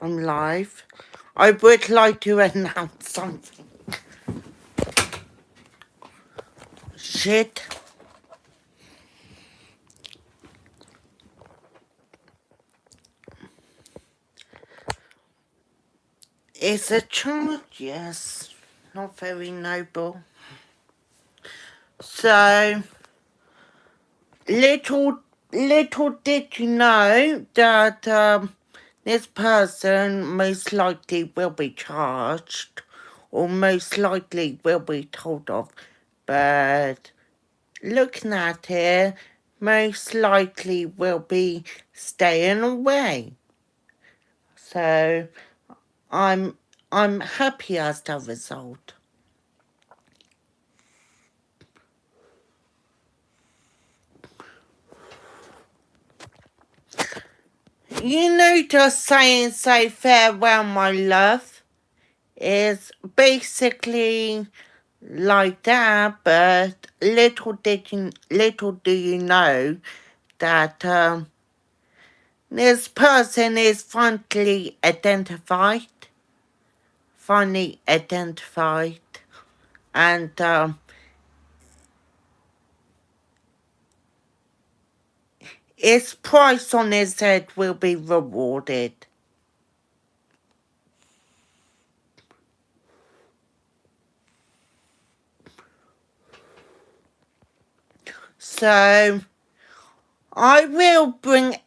I'm live. I would like to announce something. Shit. It's a charge, yes. Not very noble. So, little did you know that this person most likely will be charged, or most likely will be told off. But looking at it, most likely will be staying away. So I'm happy as the result. You know, just saying say farewell, my love, is basically like that, but little do you know that this person is finally identified, and its price on his head will be rewarded. So I will bring,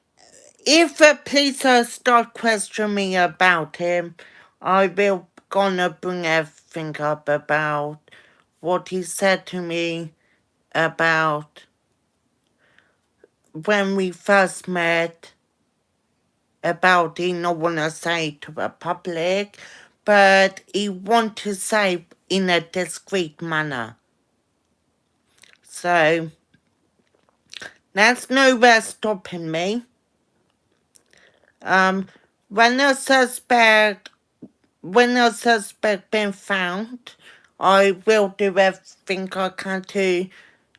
if the police start questioning me about him, I will gonna bring everything up about what he said to me about when we first met, about he not wanna say to the public, but he want to say in a discreet manner. So that's nowhere stopping me. When a suspect been found, I will do everything I can to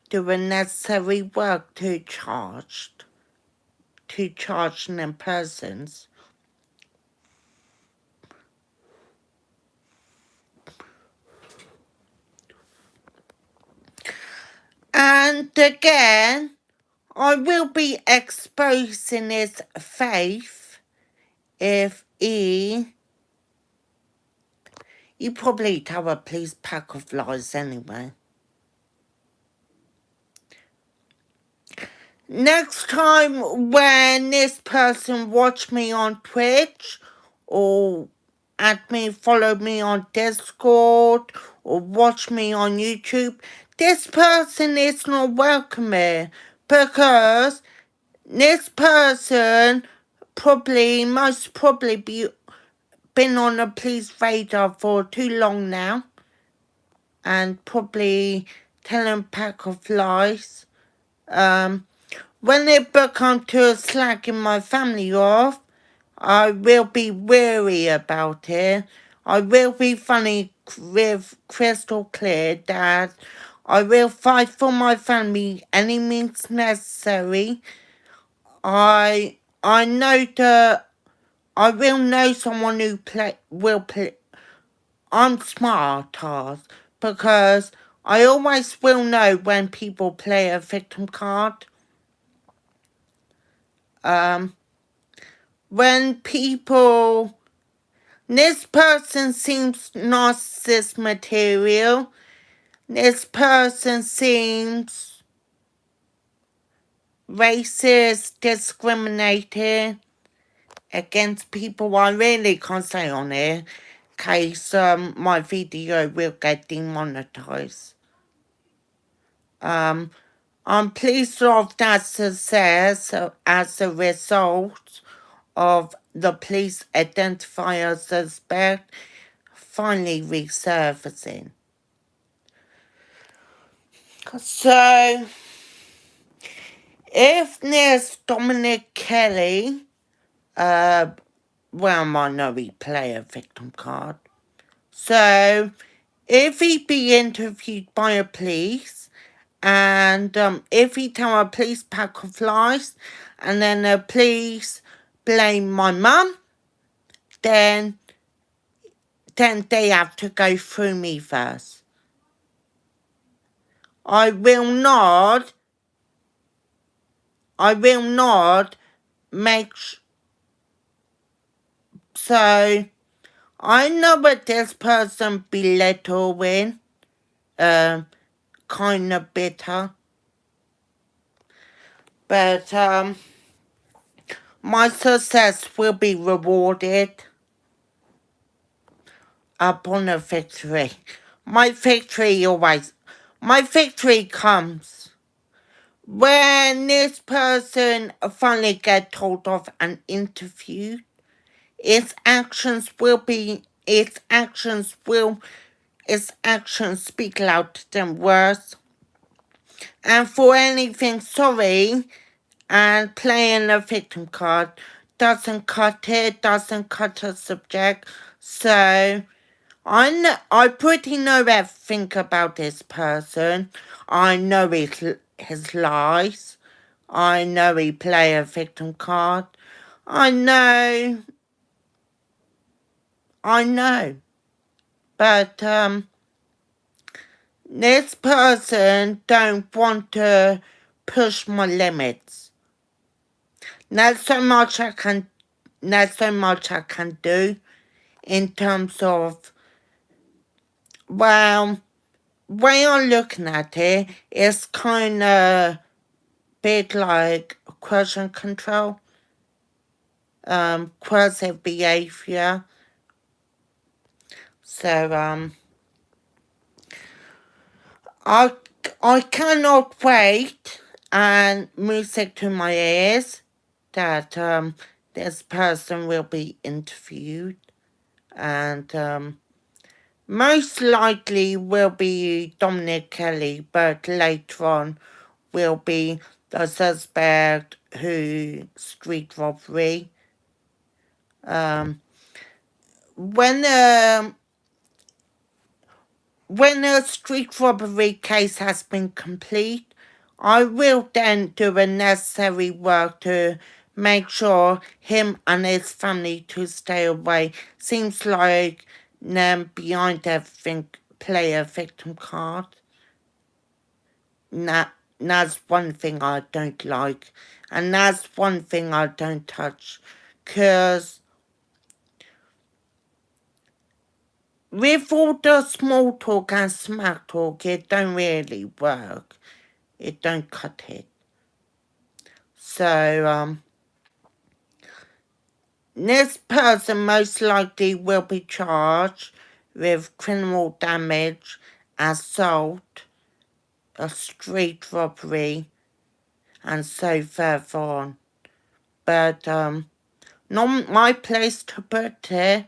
do the necessary work to charge them persons. And again, I will be exposing his faith if he probably tell a police pack of lies anyway. Next time when this person watch me on Twitch, or add me, follow me on Discord, or watch me on YouTube, this person is not welcome here, because this person most probably been on the police radar for too long now, and probably telling a pack of lies. When it becomes to slacking my family off, I will be wary about it. I will be funny with crystal clear that I will fight for my family any means necessary. I know that I will know someone who will play. I'm smart, Tars, because I always will know when people play a victim card. When people, this person seems narcissist material, this person seems racist, discriminating against people, I really can't say on here, in case my video will get demonetized. I'm pleased of that success as a result of the police identifier suspect finally resurfacing. So, if there's Dominic Kelly, well, I might know he play a victim card. So, if he be interviewed by a police, and if he tell a police pack of lies, and then the police blame my mum, then they have to go through me first. I will not make so I know what this person belittling, kind of bitter, but my success will be rewarded upon a victory. My victory comes when this person finally gets told off and interviewed. Its actions speak louder than words. And for anything sorry and playing a victim card doesn't cut a subject. So I pretty know everything about this person. I know his lies. I know he play a victim card. I know. But this person don't want to push my limits. Not so much I can do in terms of, well, way I'm looking at it, it's kind of big like question control, coercive behavior. So, I cannot wait and music to my ears that this person will be interviewed and most likely will be Dominic Kelly, but later on will be the suspect who street robbery. When a street robbery case has been complete, I will then do the necessary work to make sure him and his family to stay away. Seems like them behind everything play a victim card. That's one thing I don't like. And that's one thing I don't touch. Because with all the small talk and smack talk, it don't really work. It don't cut it. So, this person most likely will be charged with criminal damage, assault, a street robbery, and so further on. But, not my place to put it.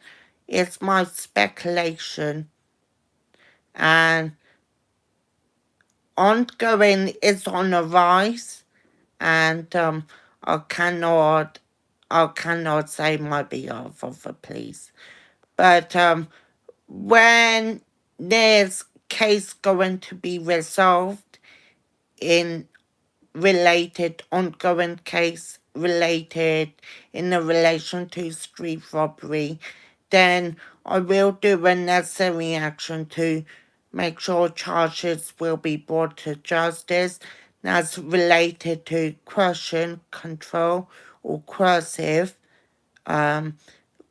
It's my speculation. And ongoing is on a rise. And I cannot say my behalf of the police. But when there's case going to be resolved in ongoing case related in a relation to street robbery, then I will do the necessary action to make sure charges will be brought to justice that's related to coercion, control, or coercive,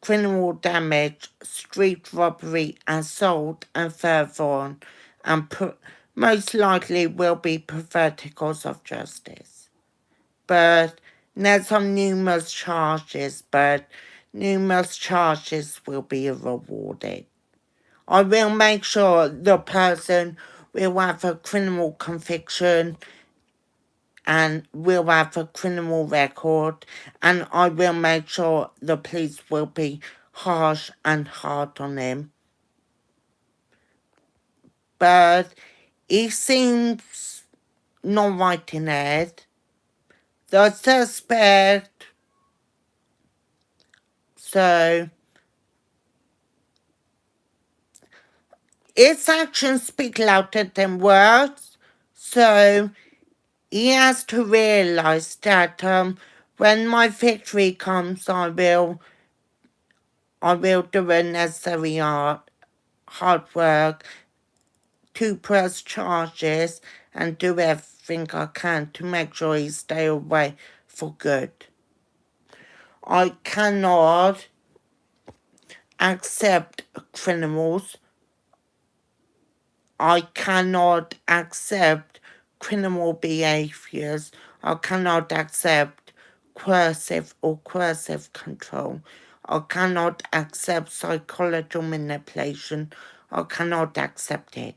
criminal damage, street robbery, assault, and further on, and most likely will be pathetic cause of justice. But there's some numerous charges, but numerous charges will be rewarded. I will make sure the person will have a criminal conviction and will have a criminal record, and I will make sure the police will be harsh and hard on him. But he seems not right in head. The suspect, so his actions speak louder than words, so he has to realise that when my victory comes, I I will do the necessary hard work to press charges and do everything I can to make sure he stay away for good. I cannot accept criminals. I cannot accept criminal behaviors. I cannot accept coercive control. I cannot accept psychological manipulation. I cannot accept it.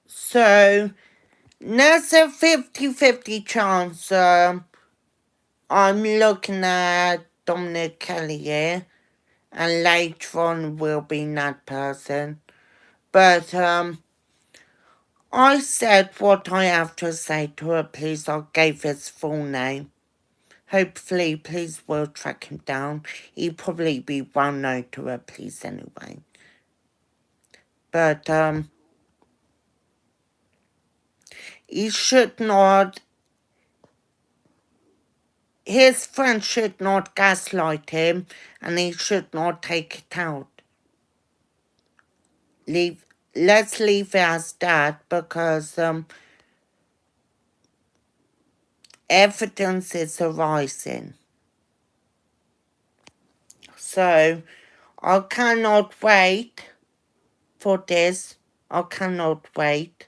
So, there's a 50-50 chance I'm looking at Dominic Kelly here, and later on will be that person. But I said what I have to say to her, please. I gave his full name. Hopefully, please will track him down. He'll probably be well known to her, please, anyway. But he should not, his friends should not gaslight him, and he should not take it out. Let's leave it as that, because evidence is arising. So I cannot wait for this. I cannot wait.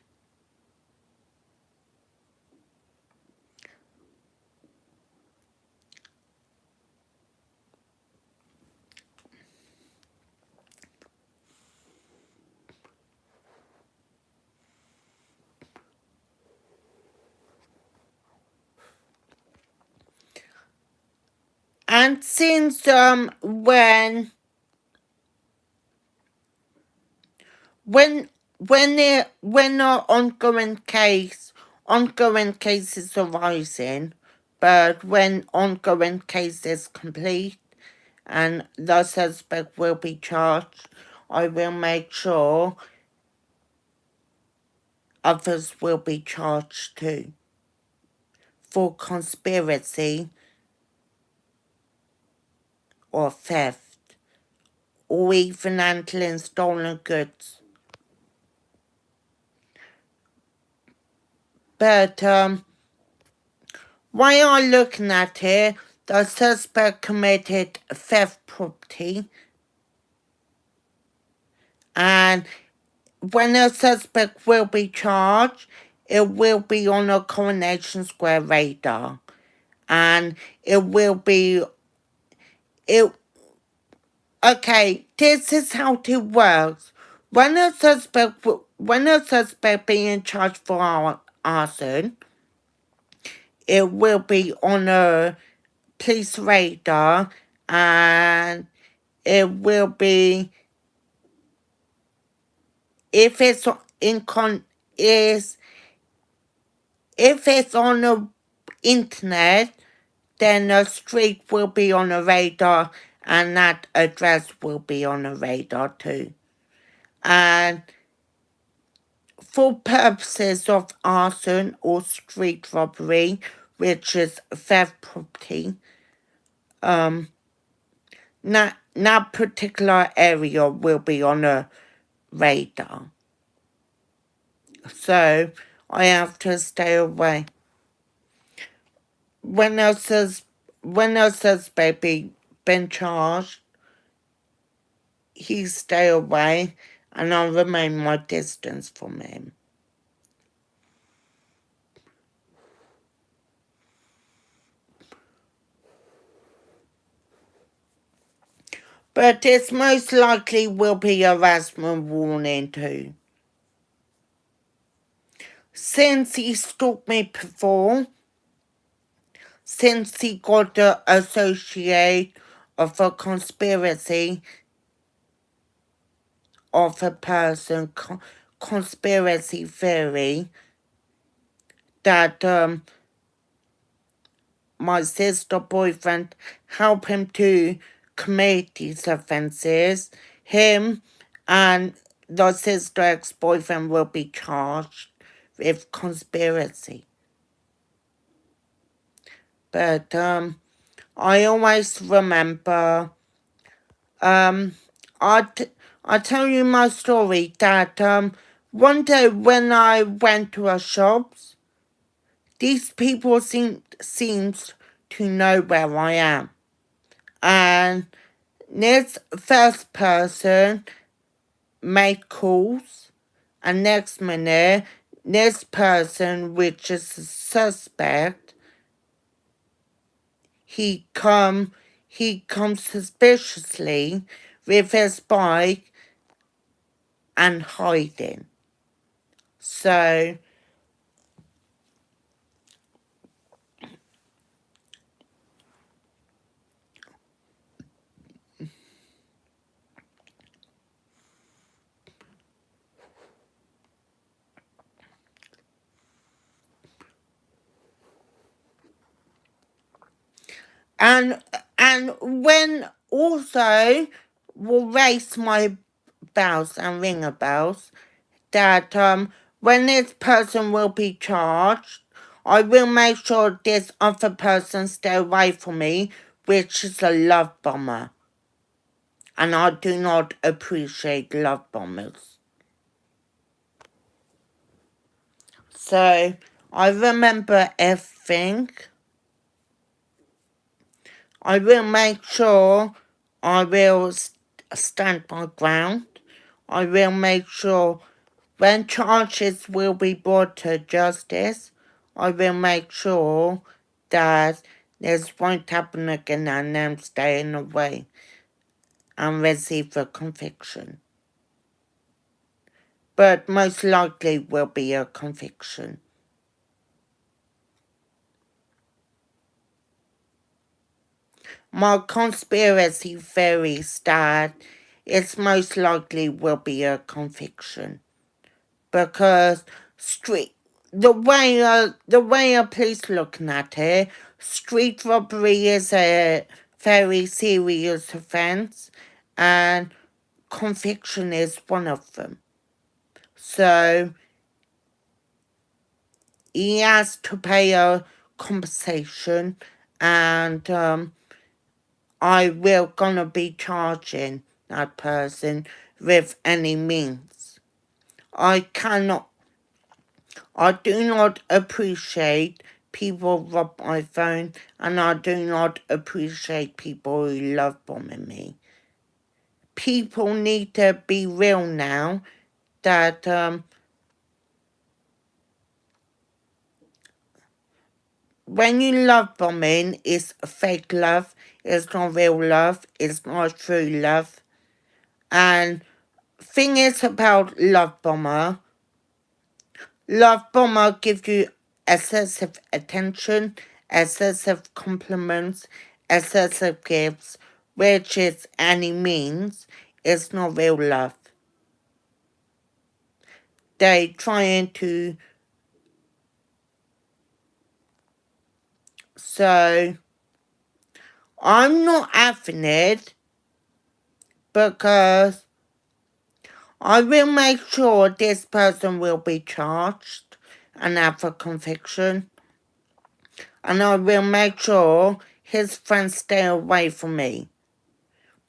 And since when an ongoing case is arising, but when ongoing case is complete and the suspect will be charged, I will make sure others will be charged too for conspiracy or theft or even handling stolen goods. But while I'm looking at it, the suspect committed theft property, and when a suspect will be charged, it will be on a Coronation Square radar, and it will be it. Okay, this is how it works. When a suspect being charged for arson, it will be on a police radar, and it will be, if it's if it's on the internet, then the street will be on the radar, and that address will be on the radar too. And for purposes of arson or street robbery, which is theft property, that particular area will be on a radar. So I have to stay away. When a suspect been charged, he stay away, and I'll remain my distance from him. But this most likely will be a harassment warning too. Since he stalked me before, since he got the associate of a conspiracy of a person, conspiracy theory, that my sister boyfriend helped him to commit these offences, him and the sister ex-boyfriend will be charged with conspiracy. But I always remember, um, I tell you my story that one day when I went to a shops, these people seems to know where I am, and this first person made calls, and next minute this person, which is a suspect, he come he comes suspiciously with his bike and hiding. So and when also will raise my bells and ring a bells that when this person will be charged, I will make sure this other person stay away from me, which is a love bomber. And I do not appreciate love bombers. So I remember everything. I will make sure I will stand my ground. I will make sure when charges will be brought to justice, I will make sure that this won't happen again and them staying away and receive a conviction. But most likely will be a conviction. My conspiracy theories that it's most likely will be a conviction because the way a police looking at it, street robbery is a very serious offence, and conviction is one of them. So he has to pay a compensation, and I will gonna be charging that person with any means. I do not appreciate people rob my phone, and I do not appreciate people who love bombing me. People need to be real now that when you love bombing, it's fake love, it's not real love, it's not true love. And thing is about love bomber gives you excessive attention, excessive compliments, excessive gifts, which is any means, it's not real love. They trying to, so I'm not having it because I will make sure this person will be charged and have a conviction, and I will make sure his friends stay away from me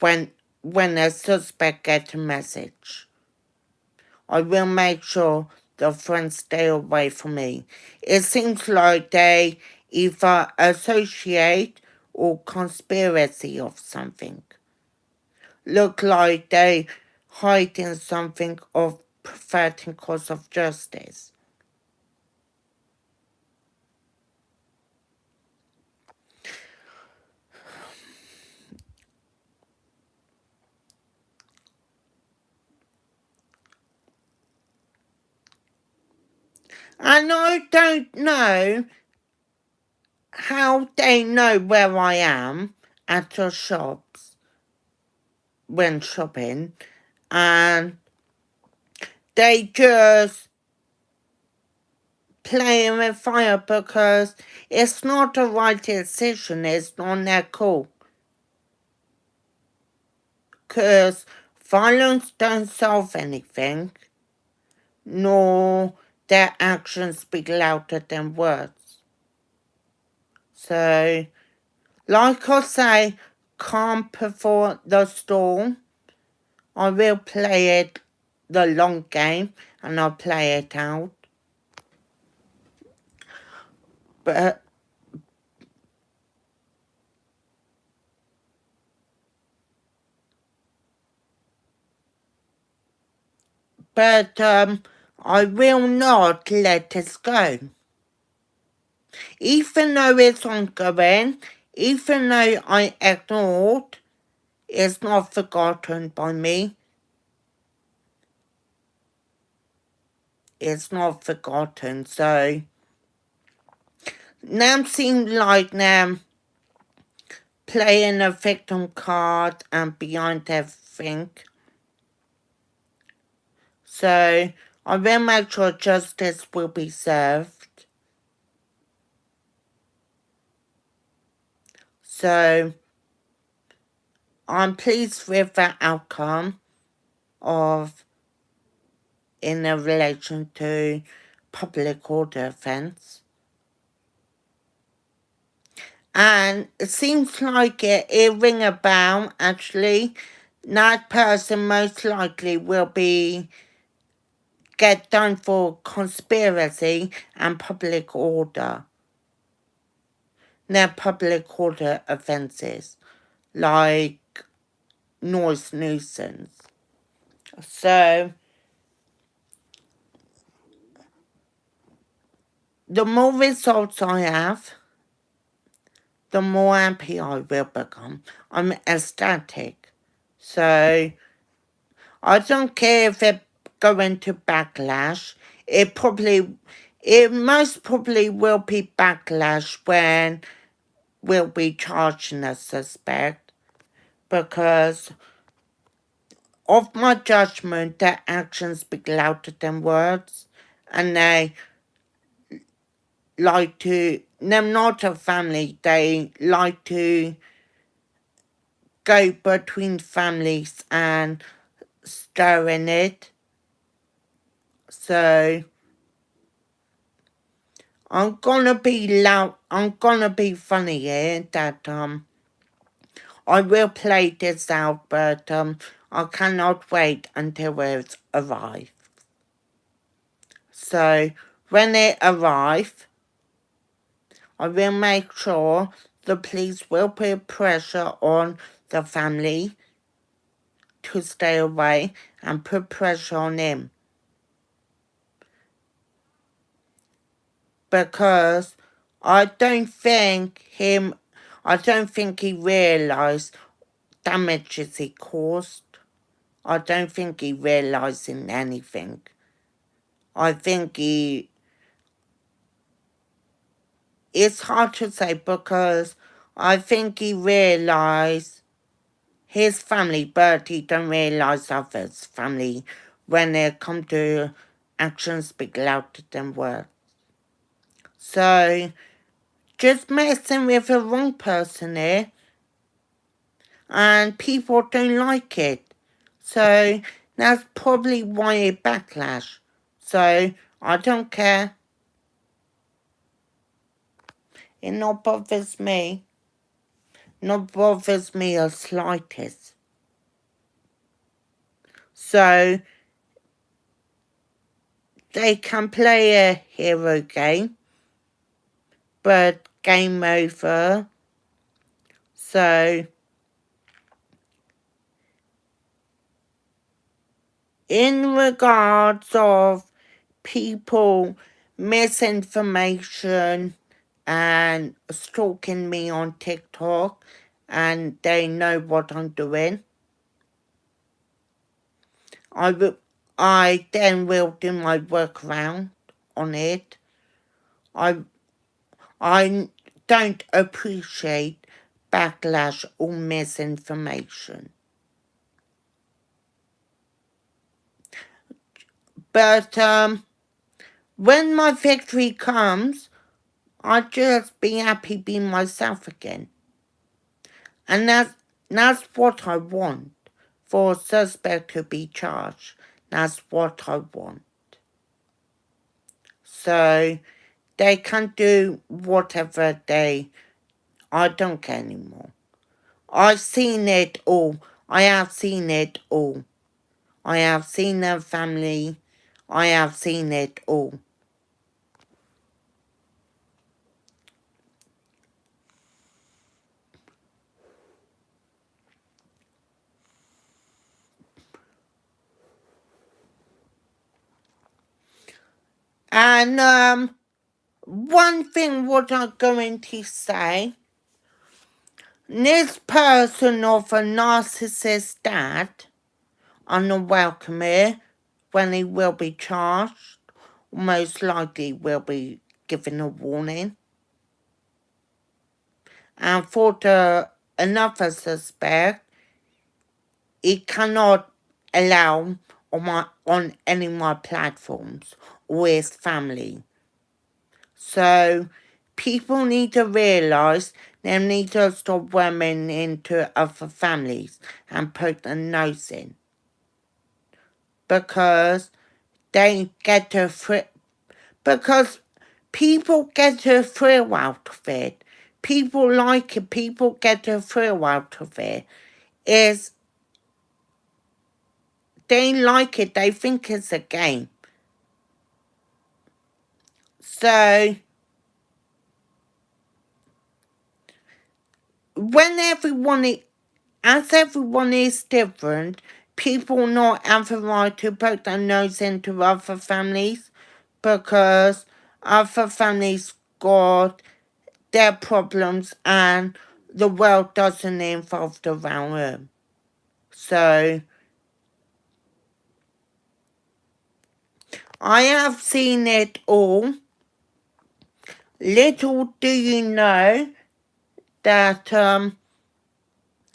when a suspect gets a message. I will make sure the friends stay away from me. It seems like they either associate or conspiracy of something. Look like they hiding something of perverting cause of justice. And I don't know how they know where I am at the shops when shopping, and they just playing with fire because it's not the right decision, it's not their call. Because Violence don't solve anything, nor their actions speak louder than words. So, like I say, calm before the storm. I will play it the long game and I'll play it out. But I will not let this go. Even though it's ongoing, even though I ignored, it's not forgotten by me. It's not forgotten. So now seems like now playing a victim card and behind everything. So I will make sure justice will be served. So I'm pleased with the outcome of in relation to public order offence. And it seems like it ring a bell, actually. That person most likely will be get done for conspiracy and public order. They're public order offences, like noise nuisance. So, the more results I have, the more happy I will become. I'm ecstatic. So, I don't care if it going to backlash. It most probably will be backlash when we'll be charging a suspect, because of my judgment, their actions speak louder than words, and they like to, they're not a family, they like to go between families and stir in it. So I'm gonna be loud, I'm gonna be funny here that I will play this out, but I cannot wait until it's arrived. So when it arrives, I will make sure the police will put pressure on the family to stay away and put pressure on him. Because I don't think he realised damages he caused. I don't think he realising anything. I think it's hard to say, because I think he realised his family, but he don't realise others' family when it come to actions speak louder than words. So, just messing with the wrong person here, and people don't like it. So, that's probably why it backlash. So, I don't care. It not bothers me. Not bothers me the slightest. So, they can play a hero game, but game over. So, in regards of people misinformation and stalking me on TikTok, and they know what I'm doing, I then will do my workaround on it. I don't appreciate backlash or misinformation. But when my victory comes, I'll just be happy being myself again. And that's what I want. for a suspect to be charged. That's what I want. So they can do whatever I don't care anymore. I've seen it all. I have seen it all. I have seen their family. I have seen it all. And one thing what I'm going to say, this person of a narcissist dad, unwelcome here, when he will be charged, most likely will be given a warning. And for another suspect, he cannot allow on any of my platforms or his family. So people need to realise they need to stop worming into other families and put a nose in. Because they get a because people get a thrill out of it. People like it. People get a thrill out of it. They like it. They think it's a game. So when as everyone is different, people not have the right to put their nose into other families because other families got their problems and the world doesn't involve around them. So I have seen it all. Little do you know that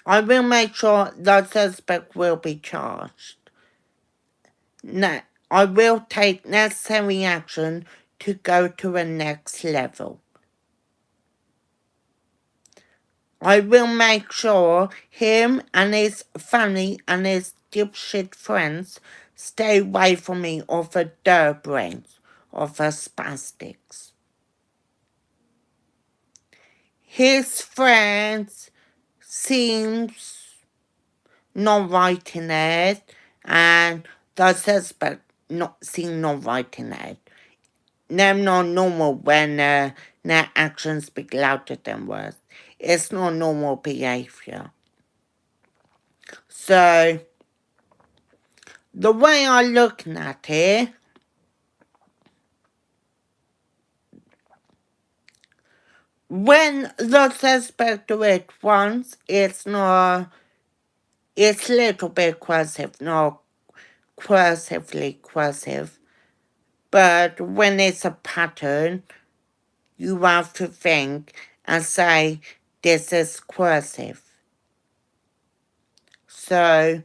I will make sure the suspect will be charged. No, I will take necessary action to go to the next level. I will make sure him and his family and his dipshit friends stay away from me of the dirt brains, of the spastics. His friends seems not right in it, and the suspect seem not right in it. They're not normal when their actions speak louder than words. It's not normal behavior. So, the way I'm looking at it, when the suspect do it once, it's a little bit coercive, not coercively coercive. But when it's a pattern, you have to think and say, this is coercive. So,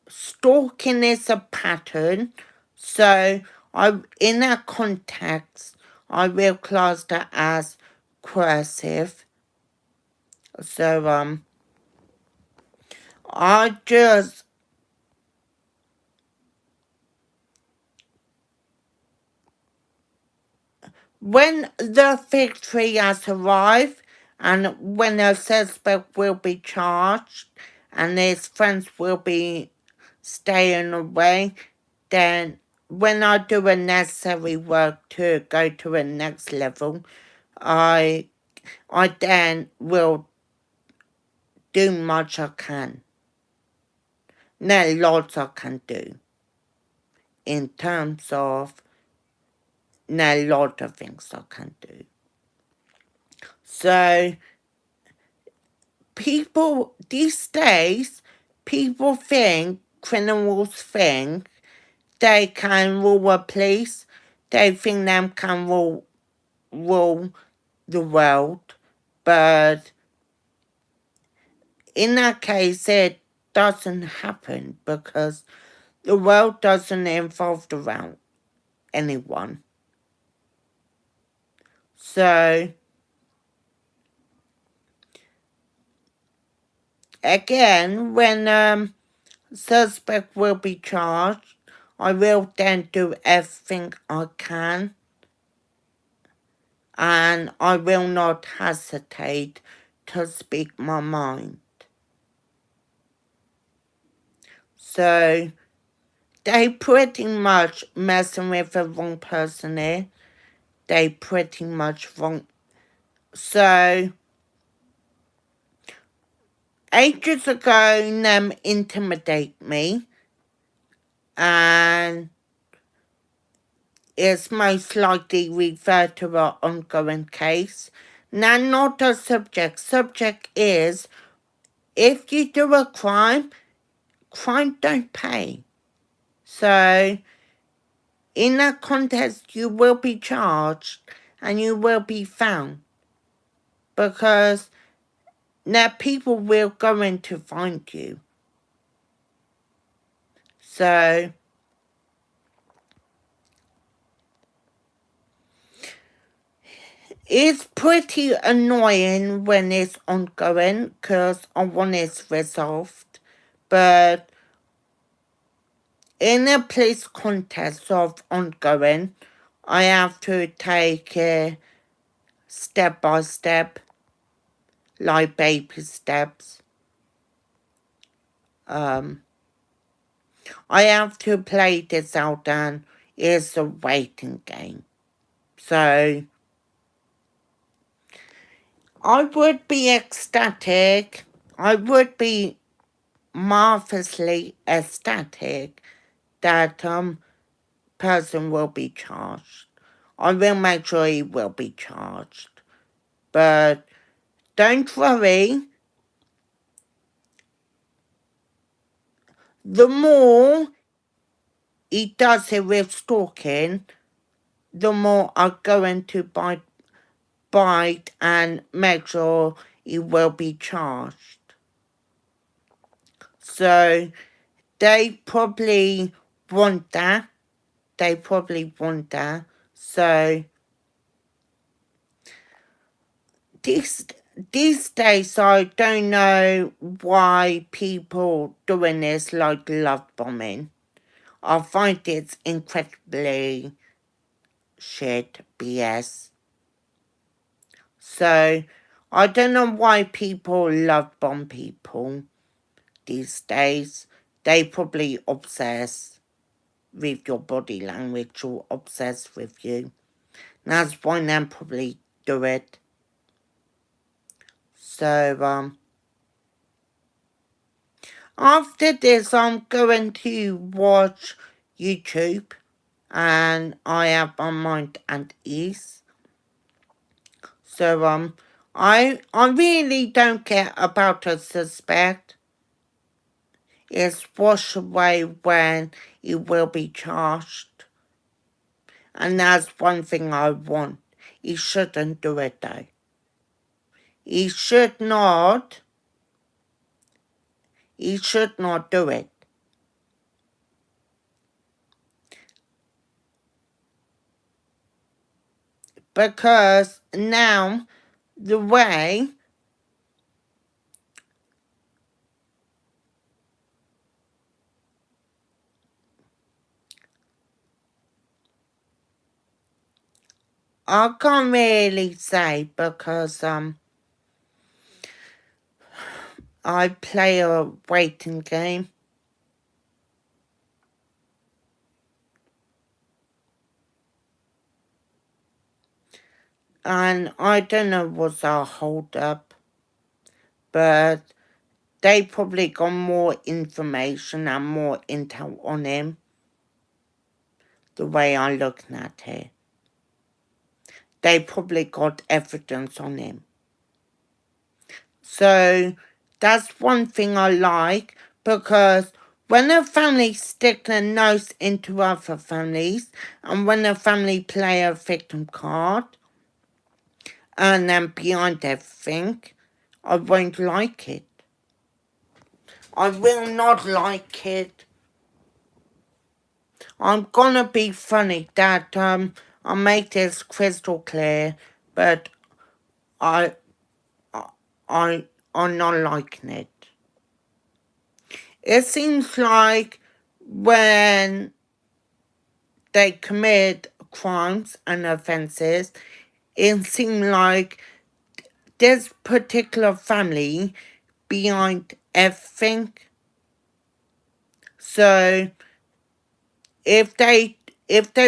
stalking is a pattern. So, in that context, I will class that as coercive. So, I just when the victory has arrived and when the suspect will be charged and his friends will be staying away, then when I do the necessary work to go to the next level, I then will do much I can. There are lots I can do in terms of there are a lot of things I can do. So people these days, people think, criminals think they can rule a place. They think they can rule the world, but in that case, it doesn't happen because the world doesn't involve around anyone. So again, when suspect will be charged, I will then do everything I can, and I will not hesitate to speak my mind. So they pretty much messing with the wrong person here. They pretty much wrong. So ages ago, them intimidate me, and it's most likely referred to an ongoing case. Now, not the subject. Subject is, if you do a crime, crime don't pay. So, in that context, you will be charged and you will be found, because now people will go in to find you. So, it's pretty annoying when it's ongoing because I want it resolved. But in a police context of ongoing, I have to take it step by step, like baby steps. I have to play this out, and it's a waiting game. So I would be ecstatic. I would be marvelously ecstatic that person will be charged. I will make sure he will be charged. But don't worry. The more he does it with stalking, the more I'm going to bite and make sure he will be charged. So they probably want that. They probably want that. So these days, I don't know why people doing this like love bombing. I find it's incredibly shit BS. So I don't know why people love bomb people these days. They probably obsess with your body language or obsessed with you. That's why they probably do it. So, after this, I'm going to watch YouTube, and I have my mind at ease. So, I really don't care about a suspect. It's washed away when he will be charged. And that's one thing I want. He shouldn't do it though. He should not do it. Because now, the way I can't really say, because I play a waiting game. And I don't know what's our hold up, but they probably got more information and more intel on him, the way I'm looking at it. They probably got evidence on him. So that's one thing I like, because when a family stick their nose into other families, and when a family play a victim card, and then behind everything, I won't like it. I will not like it. I'm gonna be funny that I make this crystal clear, but I'm not liking it. It seems like when they commit crimes and offences, it seems like this particular family behind everything. So if they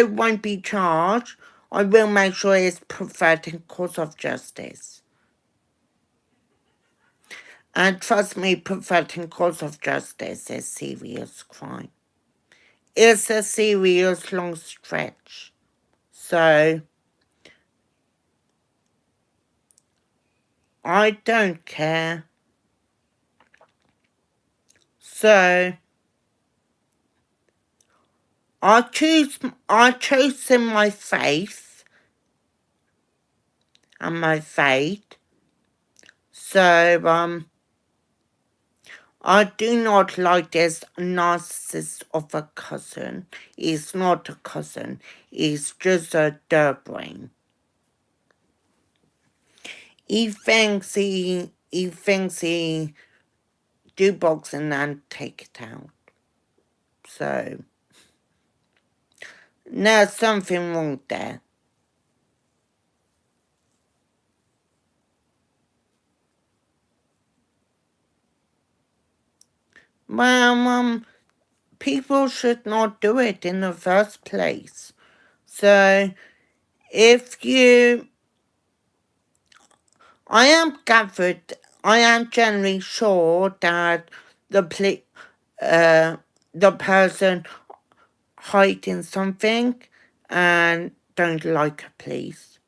won't be charged, I will make sure it's preferred in court of justice. And trust me, preferred in court of justice is serious crime. It's a serious long stretch. So I don't care. So I chosen my faith and my fate. So I do not like this narcissist of a cousin. He's not a cousin. He's just a dirt brain. He thinks he do boxing and take it out. So there's something wrong there. Well, people should not do it in the first place. So if you, I am generally sure that the the person hiding something and don't like a police.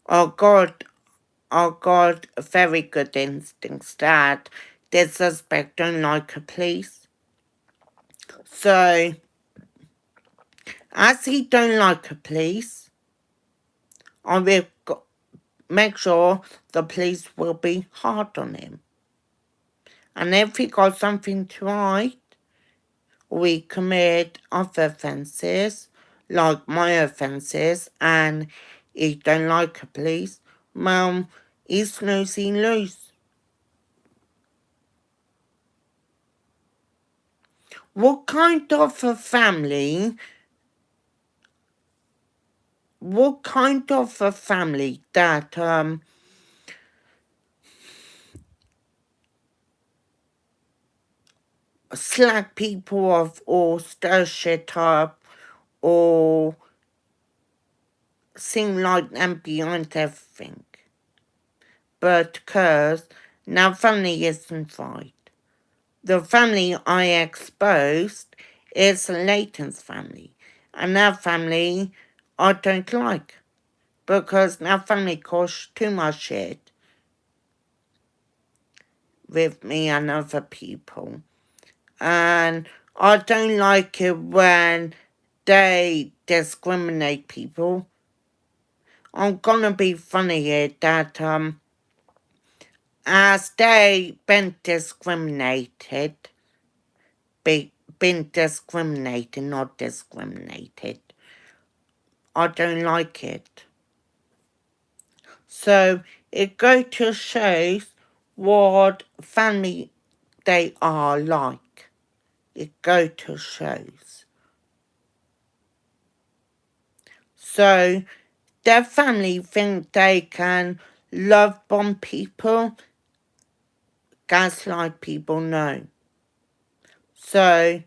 Or got very good instincts that the suspect don't like a police. So as he don't like a police, I will make sure the police will be hard on him. And if he got something to hide, we commit other offences, like my offences, and he don't like a police, well, he's losing loose. What kind of a family that slack people off or stir shit up or seem like them behind everything? Because now family isn't right. The family I exposed is Leighton's family. And that family I don't like. Because that family caused too much shit with me and other people. And I don't like it when they discriminate people. I'm gonna be funny here that as they been discriminated, not discriminated, I don't like it. So it goes to show what family they are like. It goes to shows. So their family think they can love bomb people, gaslight people, no. So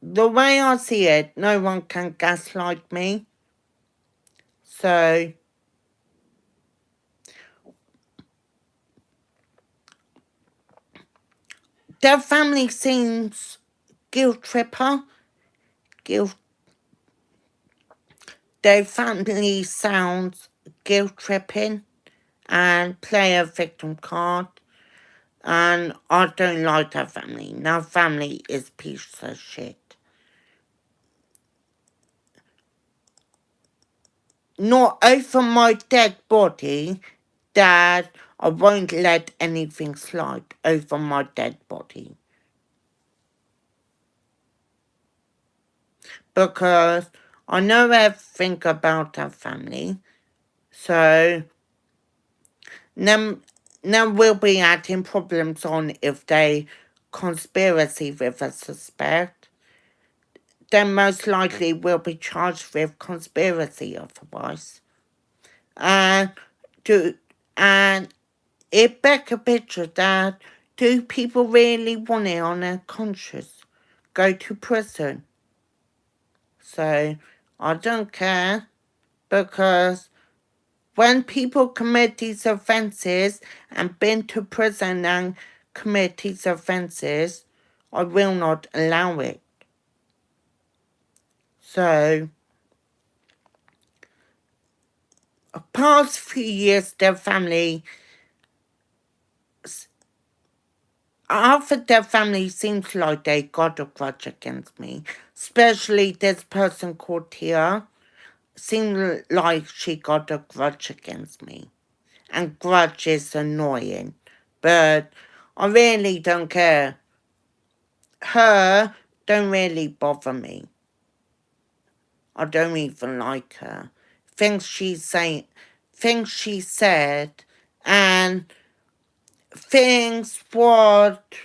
the way I see it, no one can gaslight me. So their family seems guilt tripper. Their family sounds guilt tripping and play a victim card. And I don't like that family. Now family is piece of shit. Not over my dead body that I won't let anything slide over my dead body. Because I know everything about that family. So now we'll be adding problems on if they conspiracy with a suspect. Then most likely will be charged with conspiracy otherwise. And do and it begs a picture that do people really want it on their conscience? Go to prison. So I don't care, because when people commit these offences and been to prison and commit these offences, I will not allow it. So past few years, their family, half of their family seems like they got a grudge against me. Especially this person called Tia. Seemed like she got a grudge against me. And grudge is annoying. But I really don't care. Her don't really bother me. I don't even like her. Things she say, things she said, and things what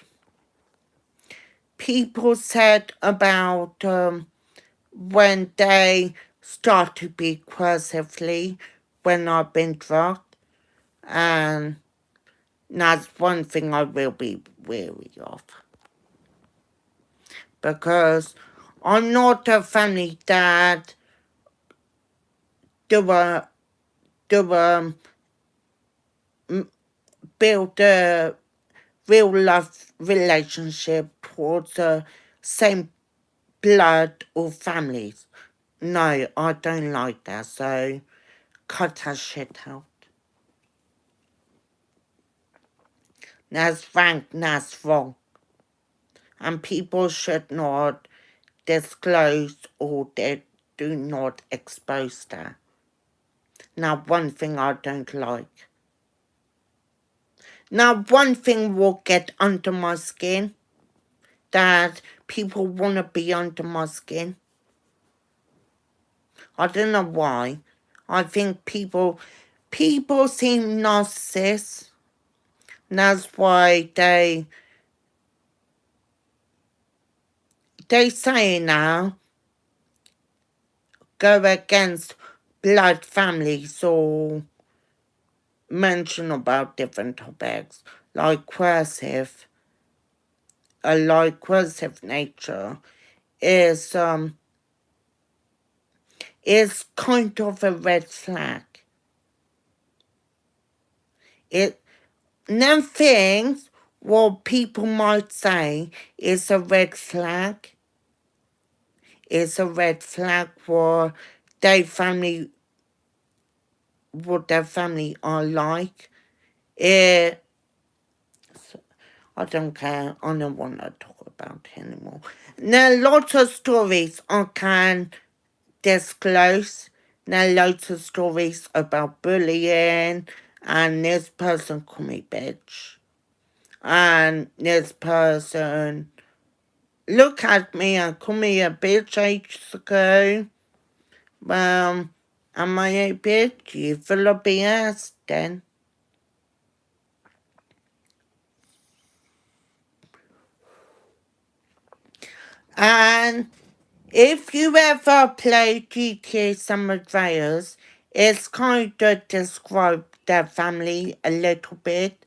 people said about when they start to be aggressively when I've been drugged, and that's one thing I will be wary of, because I'm not a family that do a do build a real love relationship towards the same blood or families. No, I don't like that, so cut that shit out. That's rank, that's wrong. And people should not disclose or they do not expose that. Now, one thing I don't like. Now, one thing will get under my skin, that people want to be under my skin. I don't know why. I think people seem narcissists. And that's why they say now go against blood families or mention about different topics like coercive nature is kind of a red flag. It Them things what people might say is a red flag. Is a red flag for their family, what their family are like. It I don't care. I don't want to talk about it anymore. There are lots of stories I can disclose. There are lots of stories about bullying, and this person called me bitch. And this person look at me and call me a bitch ages ago. Well, am I a bitch? You full of BS then. And if you ever play GTA San Andreas, it's kind of describe their family a little bit,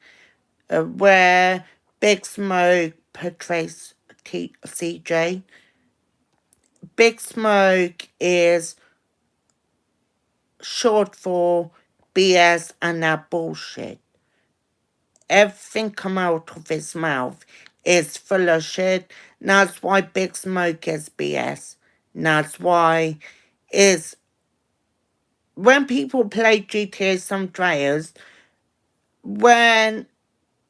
where Big Smoke portrays CJ. Big Smoke is short for BS and that bullshit. Everything come out of his mouth is full of shit. And that's why Big Smoke is BS. And that's why is when people play GTA San Andreas, when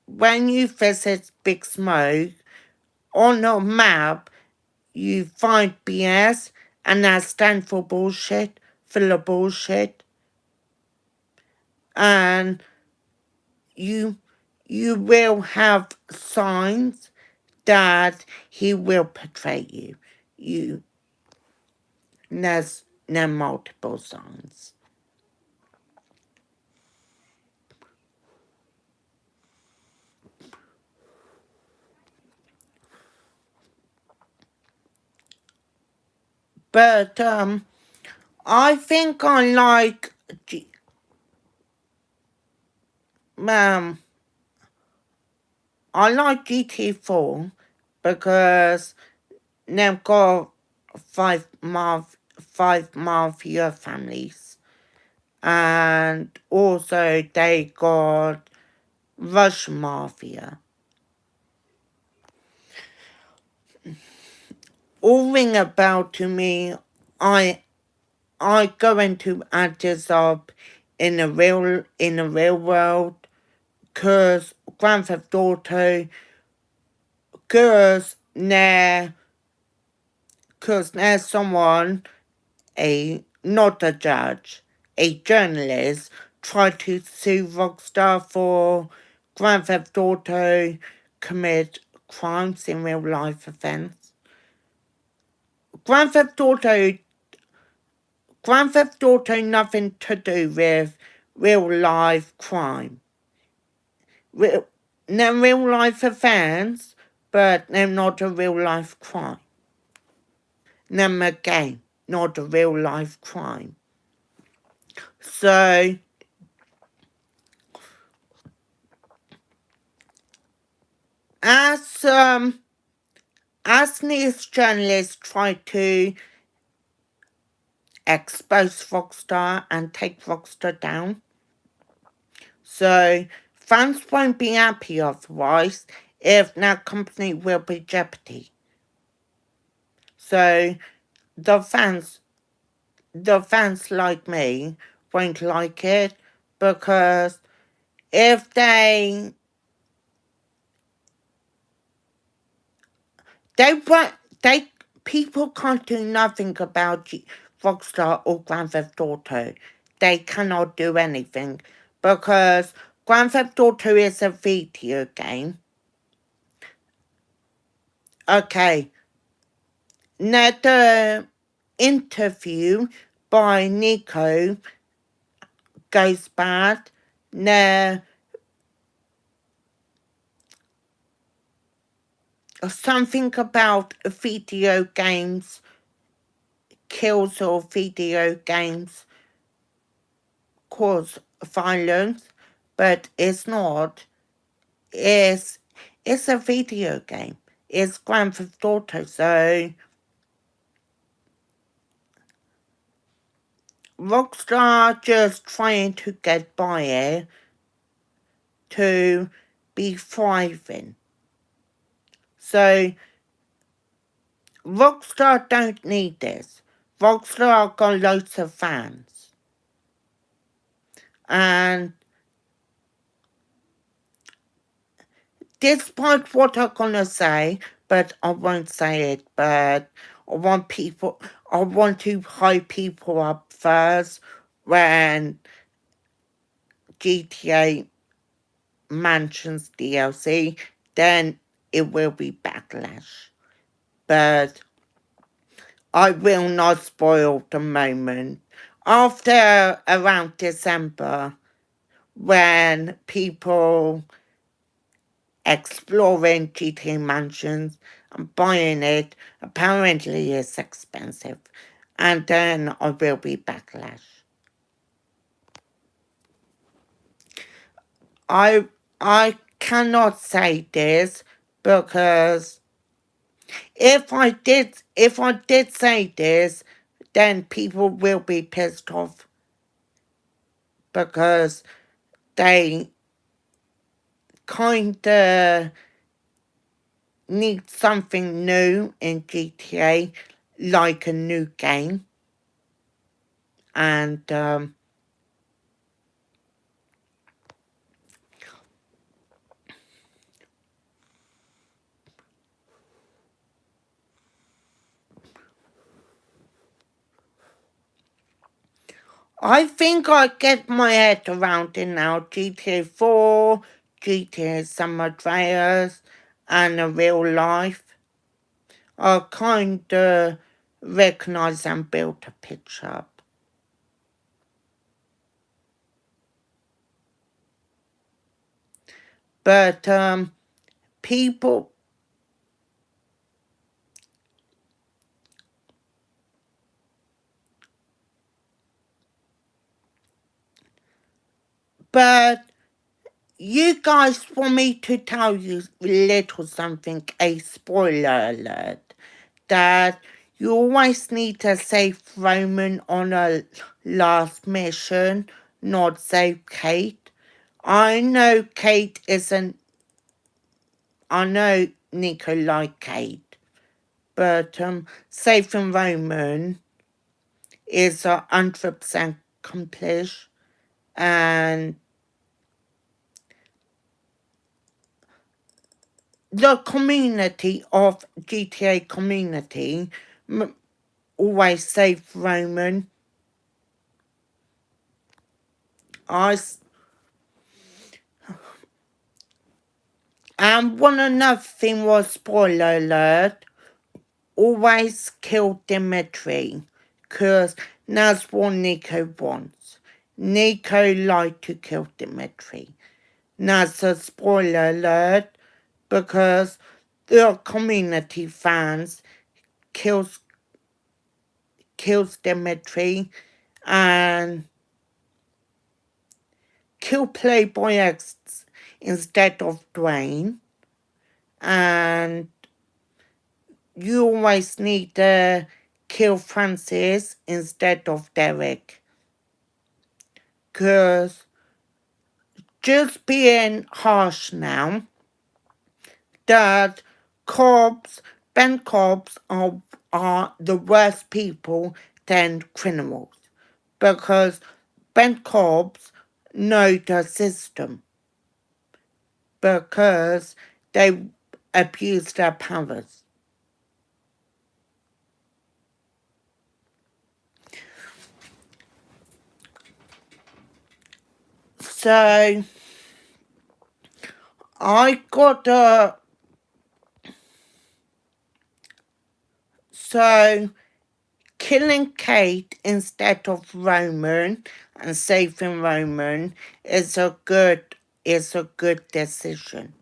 you visit Big Smoke on a map, you find BS, and that stands for bullshit, full of bullshit, and you will have signs that he will betray you. There's multiple signs. But I think um I like GT4 because they've got five mafia families, and also they got Russian mafia. All ring a bell to me. I going to add this up in the real world, cause Grand Theft Auto, cause now cause there's someone, a not a judge, a journalist, tried to sue Rockstar for Grand Theft Auto commit crimes in real life offense. Grand Theft Auto Grand Theft Auto nothing to do with real life crime. They're real life offense, but they're not a real life crime. They're a game, not a real life crime. So as news journalists try to expose Rockstar and take Rockstar down, so fans won't be happy otherwise if that company will be jeopardy. So the fans like me won't like it, because if they want they people can't do nothing about Rockstar or Grand Theft Auto. They cannot do anything because Grand Theft Auto is a video game. Okay, now the interview by Nico goes bad. Now something about video games kills or video games cause violence, but it's not. It's it's a video game. It's Grand Theft Auto, so Rockstar just trying to get by it to be thriving. So Rockstar don't need this. Rockstar got loads of fans. And despite what I'm gonna say, but I won't say it, but I want to hype people up first when GTA Mansions DLC, then it will be backlash. But I will not spoil the moment. After around December, when people exploring GTA Mansions and buying it, apparently it's expensive. And then I will be backlash. I cannot say this because if I did say this, then people will be pissed off because they kinda need something new in GTA, like a new game. And I think I get my head around it now. GTA 4, GTA San Andreas, and a real life. I kinda recognize and build a picture up. But people But you guys want me to tell you a little something, a spoiler alert, that you always need to save Roman on a last mission, not save Kate. I know Kate isn't, I know Nico like Kate, but saving Roman is 100% accomplished, and the community of GTA community always save Roman. And one another thing was, spoiler alert, always kill Dimitri, because that's what Nico wants. Nico liked to kill Dimitri. That's a spoiler alert, because the community fans kills Dimitri and kill Playboy X instead of Dwayne, and you always need to kill Francis instead of Derek. Because just being harsh now, that Ben Cobbs are the worst people than criminals. Because Ben Cobbs know the system. Because they abuse their powers. So I got a so killing Kate instead of Roman and saving Roman is a good decision.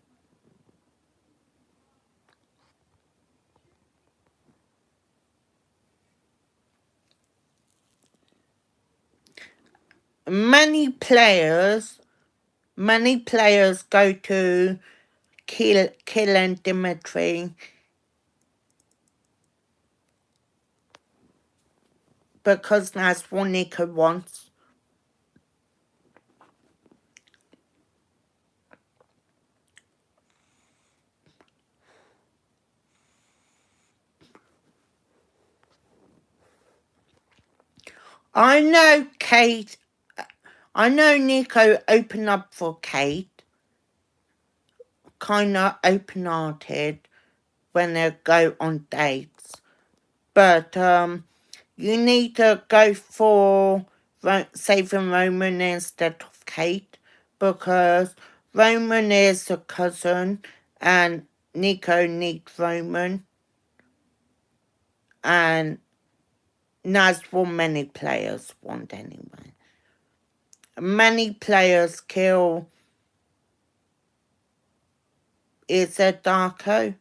Many players go to killing Dimitri because that's what Nico wants. I know Nico opened up for Kate, kinda open-hearted when they go on dates. But you need to go for saving Roman instead of Kate, because Roman is a cousin and Nico needs Roman, and that's what many players want anyway. Many players kill, is it Darko?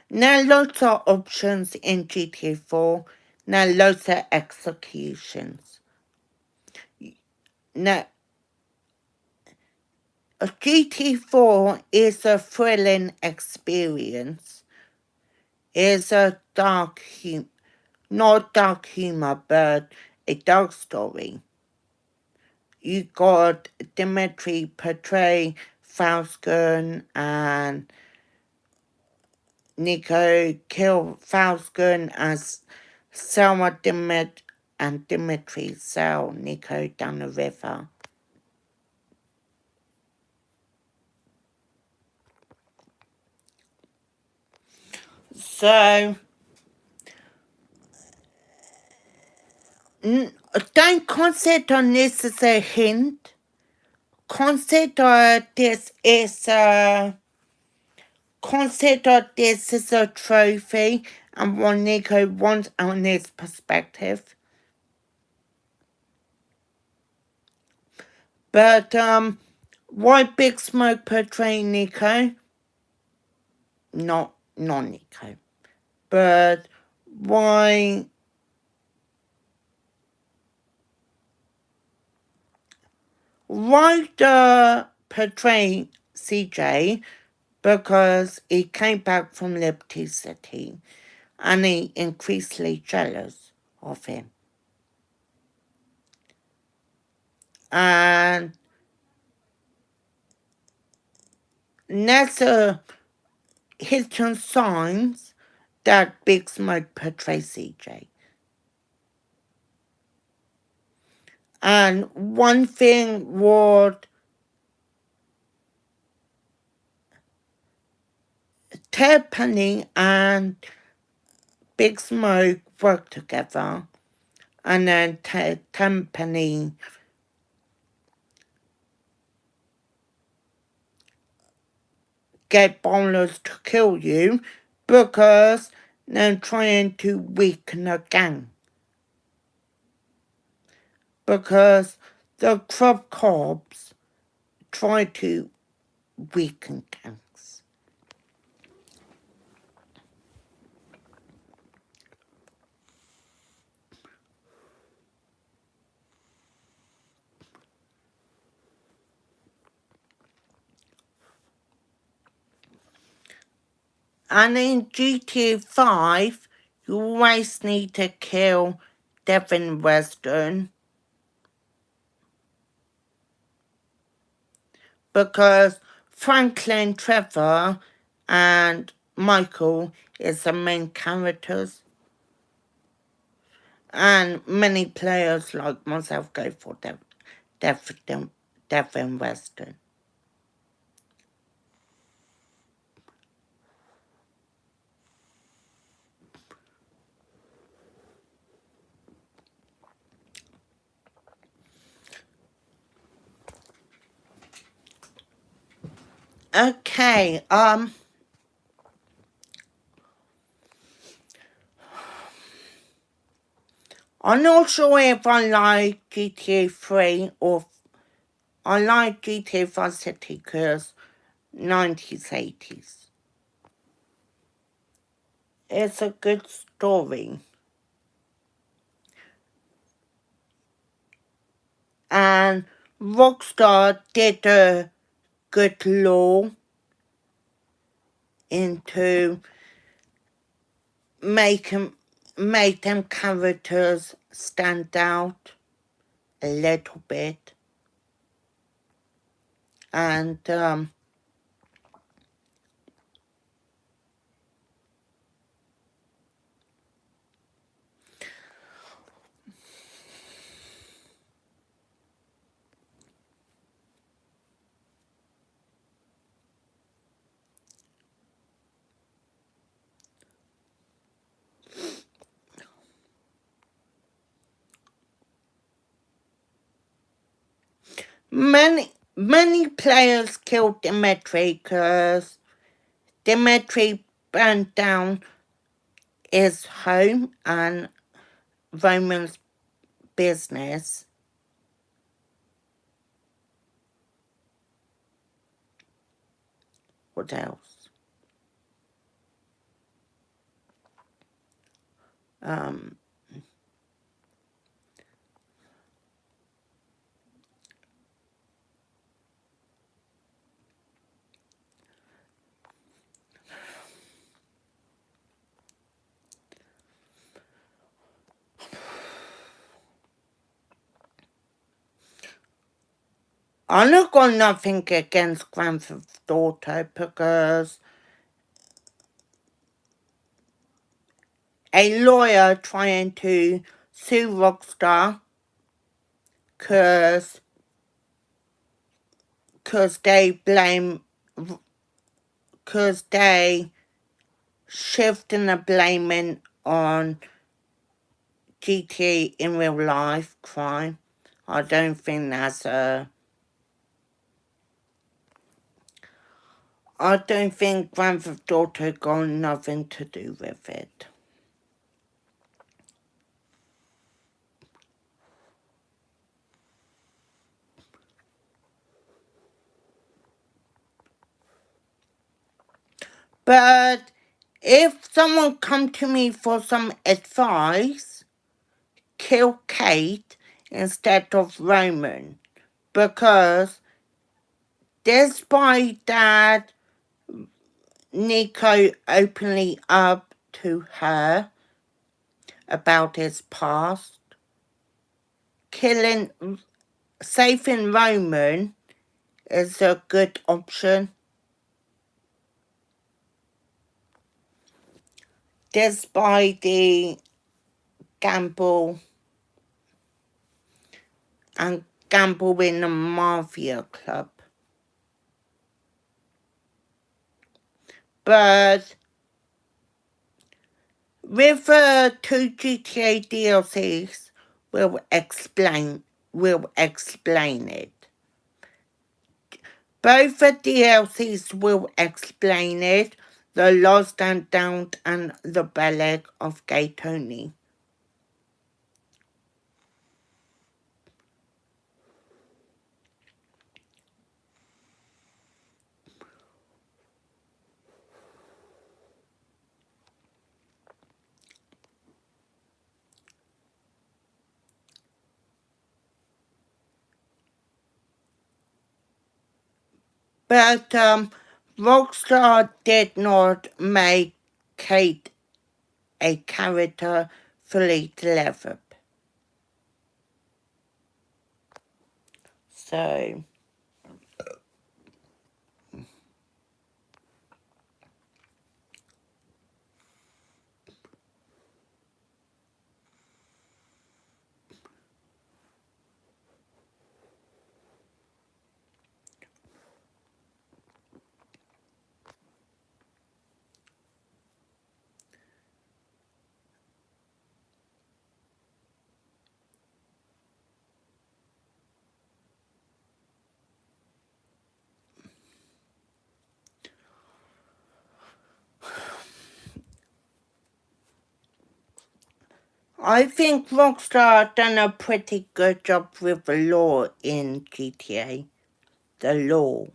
Now lots of options in GTA 4, now lots of executions. Now GTA 4 is a thrilling experience. It's a not dark humor, but a dark story. You got Dimitri portray Falcon, and Nico kill Falcon as Selma and Dimitri sail Nico down the river. So don't consider this as a hint. Consider this is a trophy and what Nico wants on his perspective. But why Big Smoke portray Nico? Not Nico. But why Ryder portrayed CJ because he came back from Liberty City and he increasingly jealous of him. And there's hidden signs that Big Smoke portrays CJ. And one thing would Ted Penny and Big Smoke work together, and then Ted Penny get bowlers to kill you because they're trying to weaken the gang. Because the Club Cops try to weaken gangs. And in GTA 5, you always need to kill Devin Weston because Franklin, Trevor, and Michael is the main characters. And many players like myself go for Devin Weston. Okay, I'm not sure if I like GTA 3 or I like GTA Vice City because 90s, 80s. It's a good story. And Rockstar did a good law into make them characters stand out a little bit. And many players killed Dimitri because Dimitri burned down his home and Roman's business. What else? Um, I not got nothing against Grand Theft Auto because a lawyer trying to sue Rockstar because they shifting the blaming on GTA in real life crime. I don't think that's I don't think Grand Theft Auto got nothing to do with it. But if someone come to me for some advice, kill Kate instead of Roman because despite that Nico openly up to her about his past, saving Roman is a good option. Despite the gamble and gamble in the Mafia Club. But with the two GTA DLCs, we'll explain it. Both the DLCs will explain it, The Lost and Found and The Ballad of Gay Tony. But Rockstar did not make Kate a character fully developed. So I think Rockstar done a pretty good job with the law in GTA. The law.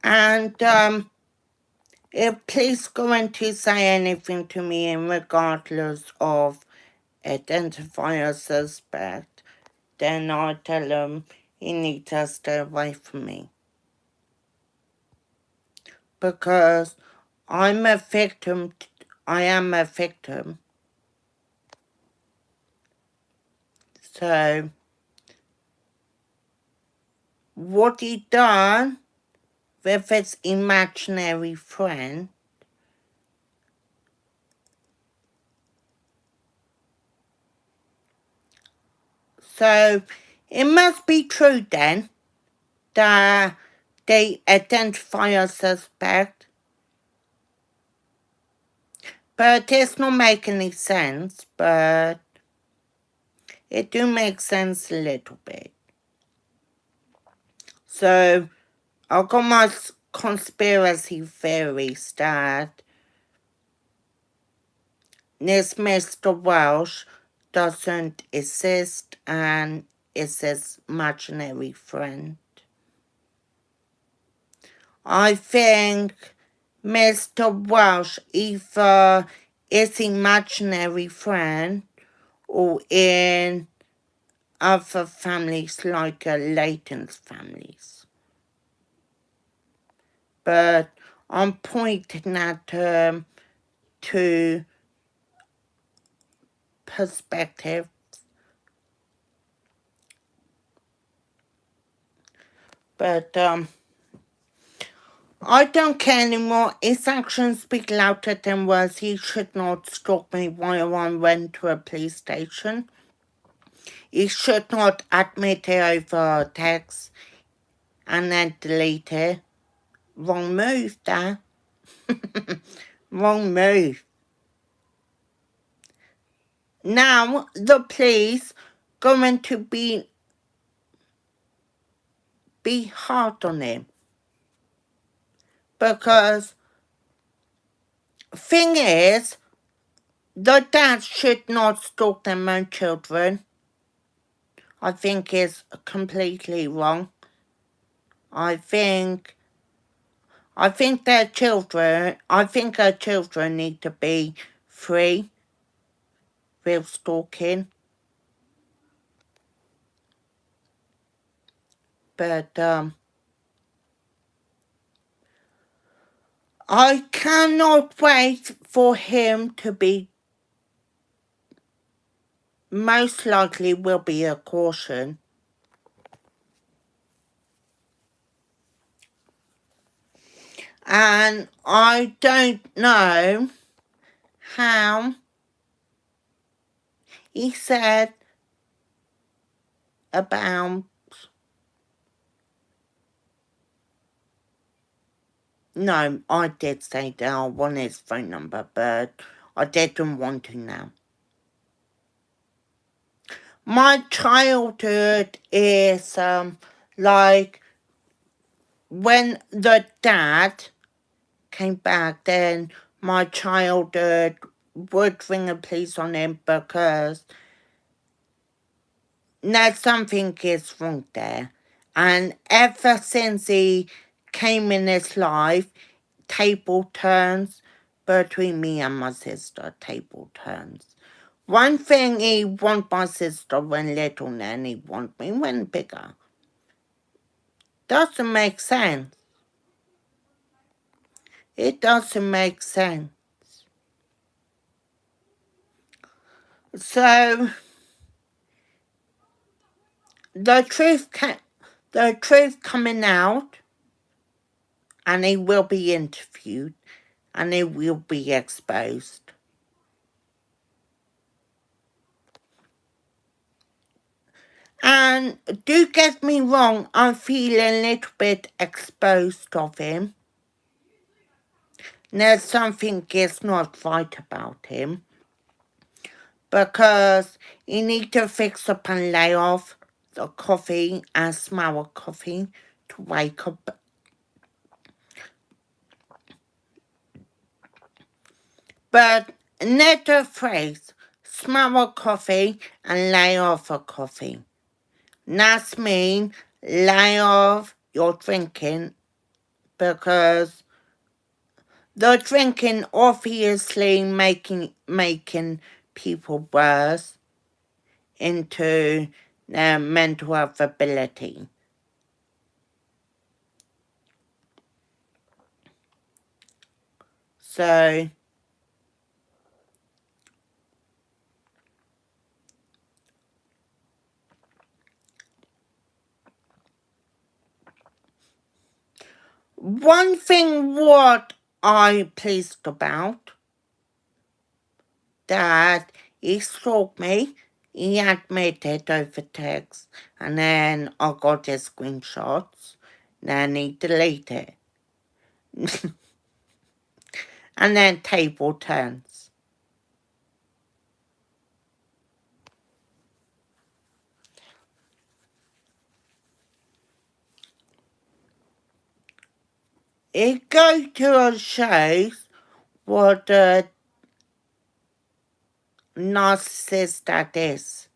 And if police going to say anything to me regardless of identify a suspect, then I'll tell them you need to stay away from me. Because I'm a victim. I am a victim. So what he done with his imaginary friend, so it must be true then that they identify a suspect, but it's not making any sense, but it do make sense a little bit. So I got my conspiracy theories that this Mr. Welsh doesn't exist and is his imaginary friend. I think Mr. Welsh either is imaginary friend or in other families like Leighton's families. But I'm pointing at two perspectives. But I don't care anymore. His actions speak louder than words. He should not stalk me while I went to a police station. He should not admit it over text and then delete it. Wrong move, Dad. Wrong move. Now the police going to be hard on him. Because thing is, the dad should not stalk their own children. I think is completely wrong. I think their children, I think her children need to be free with stalking. But I cannot wait for him to be, most likely will be a caution. And I don't know how he said about, no, I did say that I want his phone number, but I didn't want to now. My childhood is like when the dad came back, then my childhood would ring the police on him because now something is wrong there. And ever since he came in his life, table turns between me and my sister, table turns. One thing he want my sister when little, and he want me when bigger. Doesn't make sense. It doesn't make sense. So the truth coming out, and he will be interviewed, and he will be exposed. And do get me wrong, I feel a little bit exposed of him. There's something is not right about him. Because you need to fix up and lay off the coffee and smell of coffee to wake up. But not a phrase, smell of coffee and lay off a coffee. That's mean lay off your drinking because the drinking obviously making people worse into their mental health ability. So one thing what I pleased about that he stalked me, he admitted over text, and then I got his screenshots, then he deleted it. And then table turns. It goes to shows what a narcissist that is.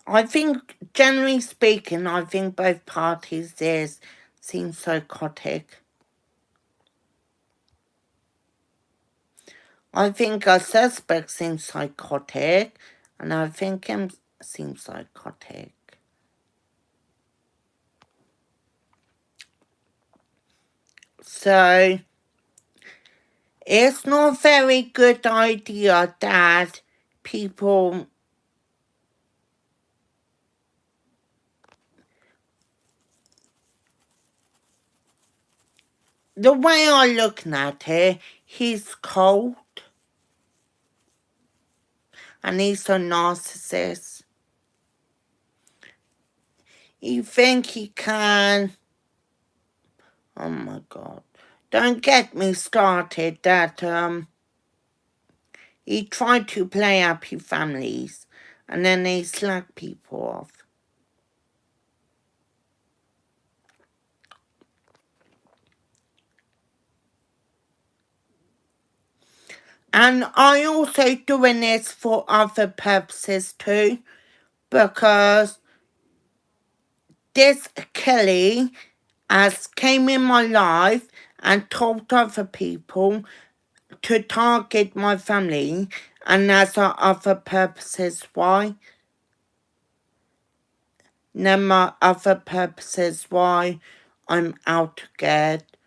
I think, generally speaking, I think both parties seem psychotic. I think our suspect seems psychotic, and I think him seems psychotic. So, it's not a very good idea that people the way I look at it, he's cold and he's a narcissist. You think he can? Oh my God. Don't get me started that he tried to play happy families and then he slack people off. And I also doing this for other purposes too, because this Kelly has came in my life and told other people to target my family, and that's are other purposes why. Then my other purposes why I'm out to get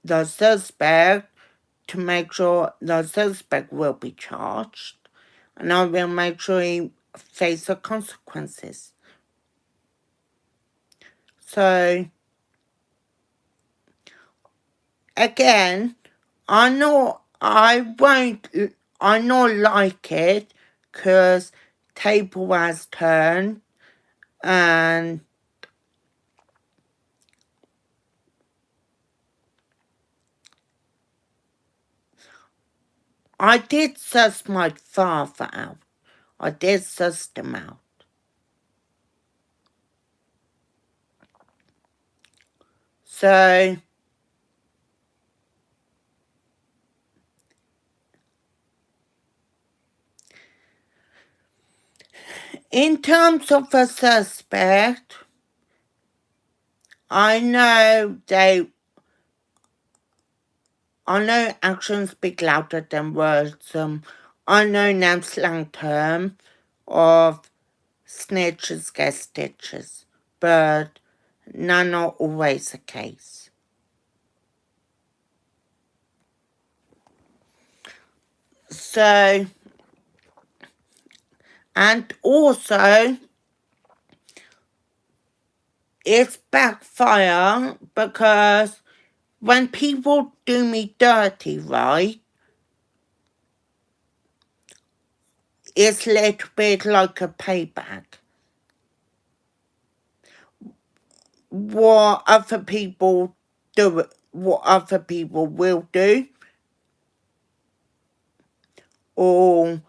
the suspect, to make sure the suspect will be charged, and I will make sure he face the consequences. So again, I know I won't, I not like it, cause table has turned, and I did suss my father out. I did suss him out. So in terms of a suspect, I know actions speak louder than words. I know now slang term of snitches get stitches, but none are always the case. So, and also, it's backfire because when people do me dirty, right, it's a little bit like a payback. What other people do, what other people will do, or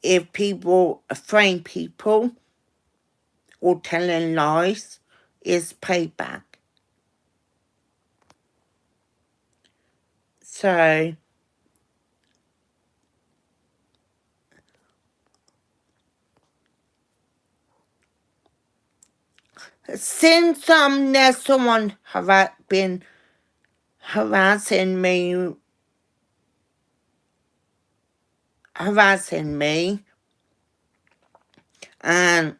if people frame people or telling lies, is payback. So, since there's someone been harassing me, and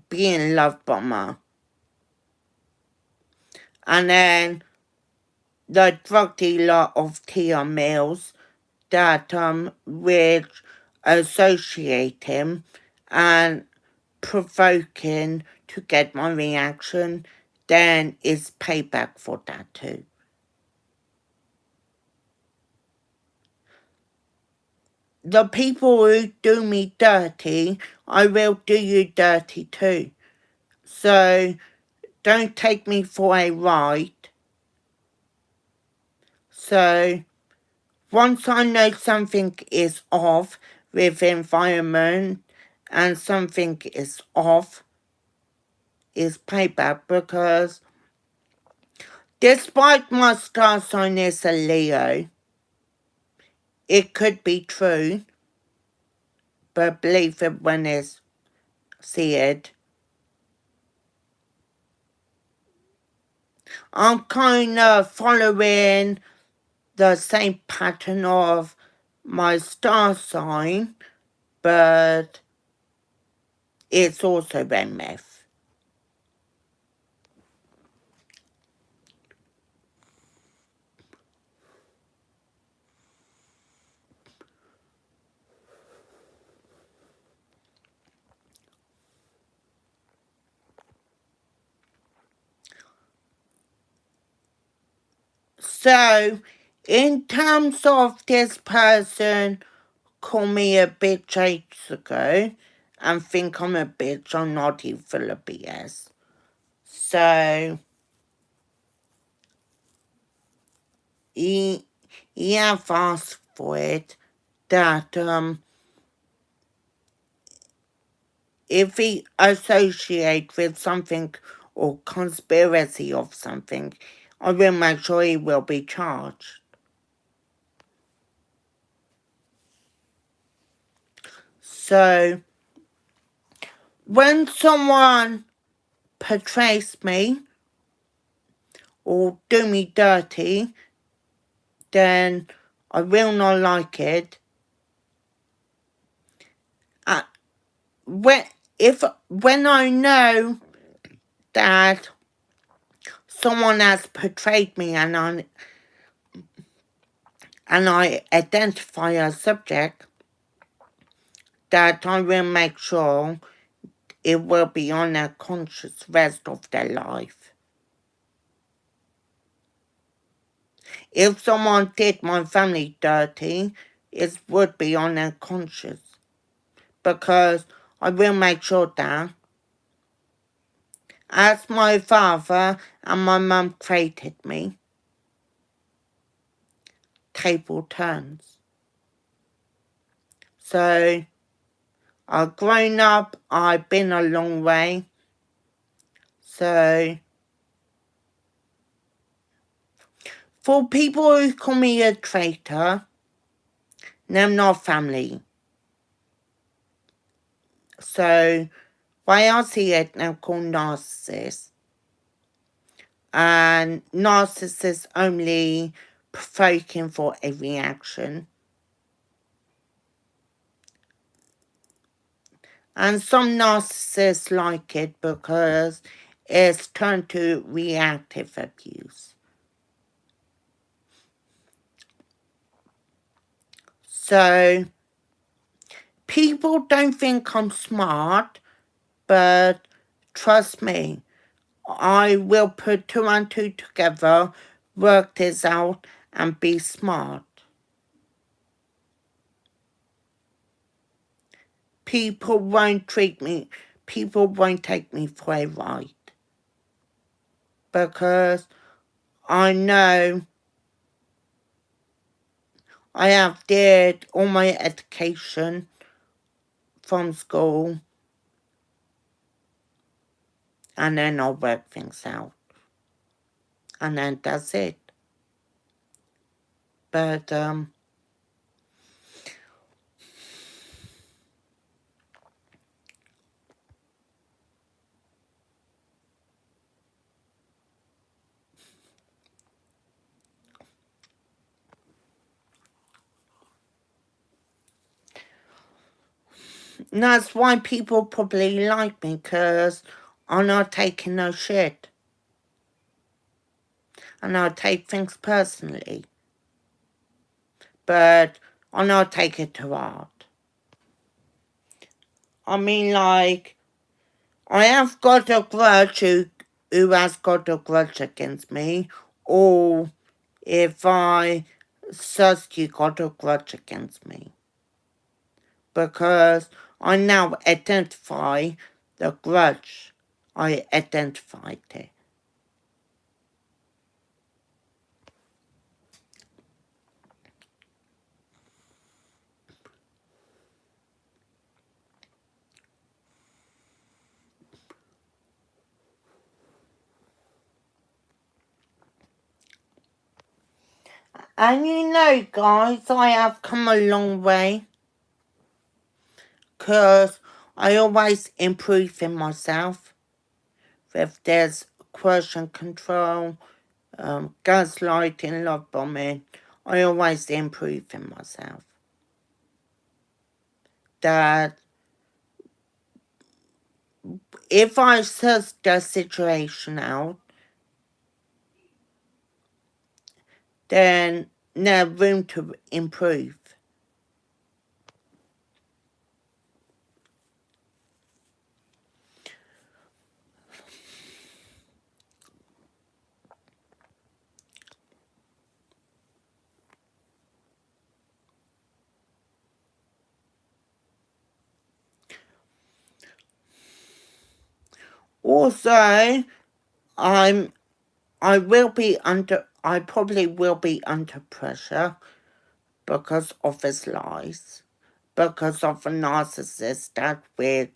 being love bomber, and then the drug dealer of Tia Mills that which associate him and provoking to get my reaction, then it's payback for that too. The people who do me dirty, I will do you dirty too. So don't take me for a ride. So once I know something is off with environment and something is off, is payback, because despite my star sign is a Leo, it could be true, but believe it when it's see it. I'm kind of following the same pattern of my star sign, but it's also been myth. So, in terms of this person call me a bitch ages ago and think I'm a bitch, I'm not even full of BS. So, he have asked for it, that if he associate with something or conspiracy of something, I will make sure he will be charged. So when someone portrays me or do me dirty, then I will not like it. When I know that someone has portrayed me and I identify a subject, that I will make sure it will be on their conscious rest of their life. If someone did my family dirty, it would be on their conscience, because I will make sure that as my father and my mum created me, table turns. So I've grown up, I've been a long way. So for people who call me a traitor, they're not family. So why I see it now called narcissists. And narcissists only provoking for a reaction. And some narcissists like it because it's turned to reactive abuse. So people don't think I'm smart, but trust me, I will put two and two together, work this out, and be smart. People won't take me for a ride. Because I know I have did all my education from school, and then I'll work things out. And then that's it. But that's why people probably like me, because I'm not taking no shit. And I take things personally. But I not take it to heart. I mean, like, I have got a grudge who has got a grudge against me, or if I Sursky got a grudge against me. Because I now identify the grudge. I identified it. And you know, guys, I have come a long way. Because I always improve in myself. If there's coercion control, gaslighting, love bombing, I always improve in myself. That if I suss the situation out, then there's room to improve. Also, I probably will be under pressure because of his lies, because of a narcissist that which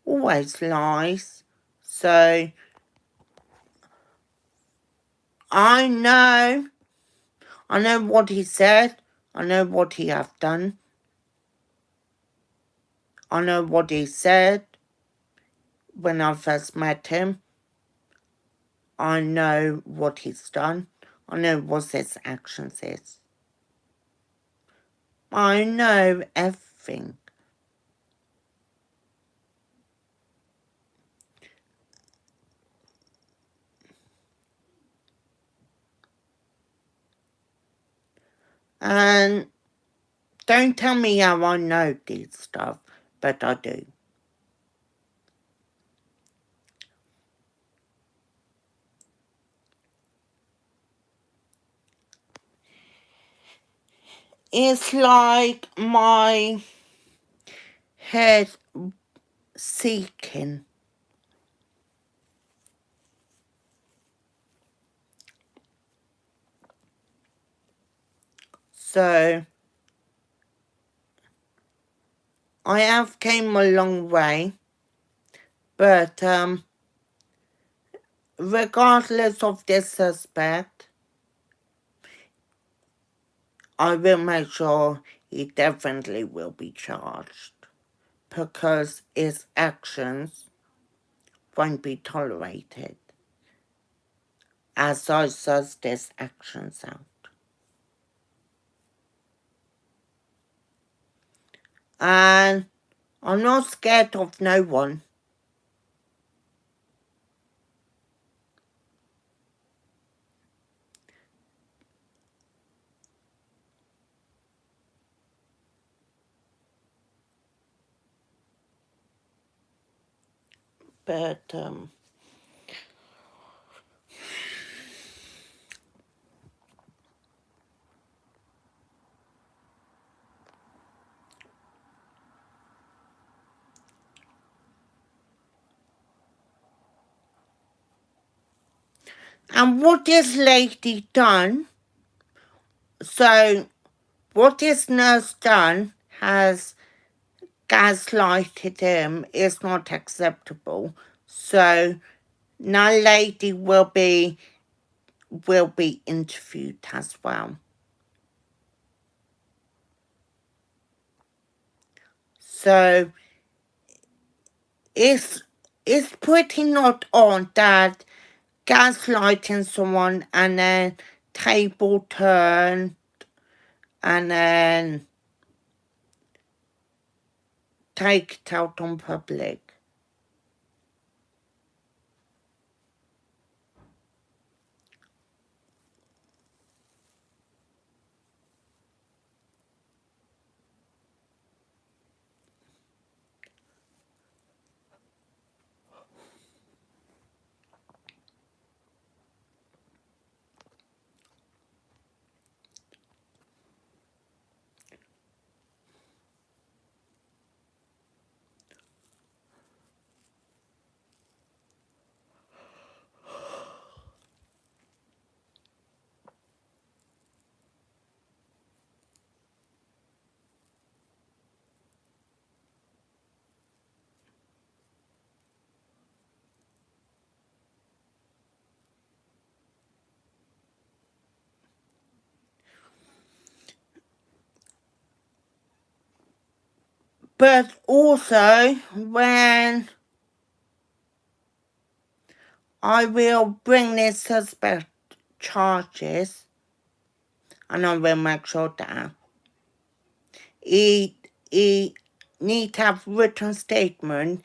always lies. So I know what he said, I know what he have done. I know what he said when I first met him. I know what he's done. I know what his actions is. I know everything. And don't tell me how I know this stuff, but I do. It's like my head seeking. So I have came a long way, but regardless of disrespect, I will make sure he definitely will be charged because his actions won't be tolerated as I suss his actions out. And I'm not scared of no one. But and what this lady done, so what this nurse done has gaslighted him is not acceptable. So now lady will be interviewed as well. So it's pretty not on that gaslighting someone and then table turn and then take it out on public. But also when I will bring this suspect charges and I will make sure that he need to have written statement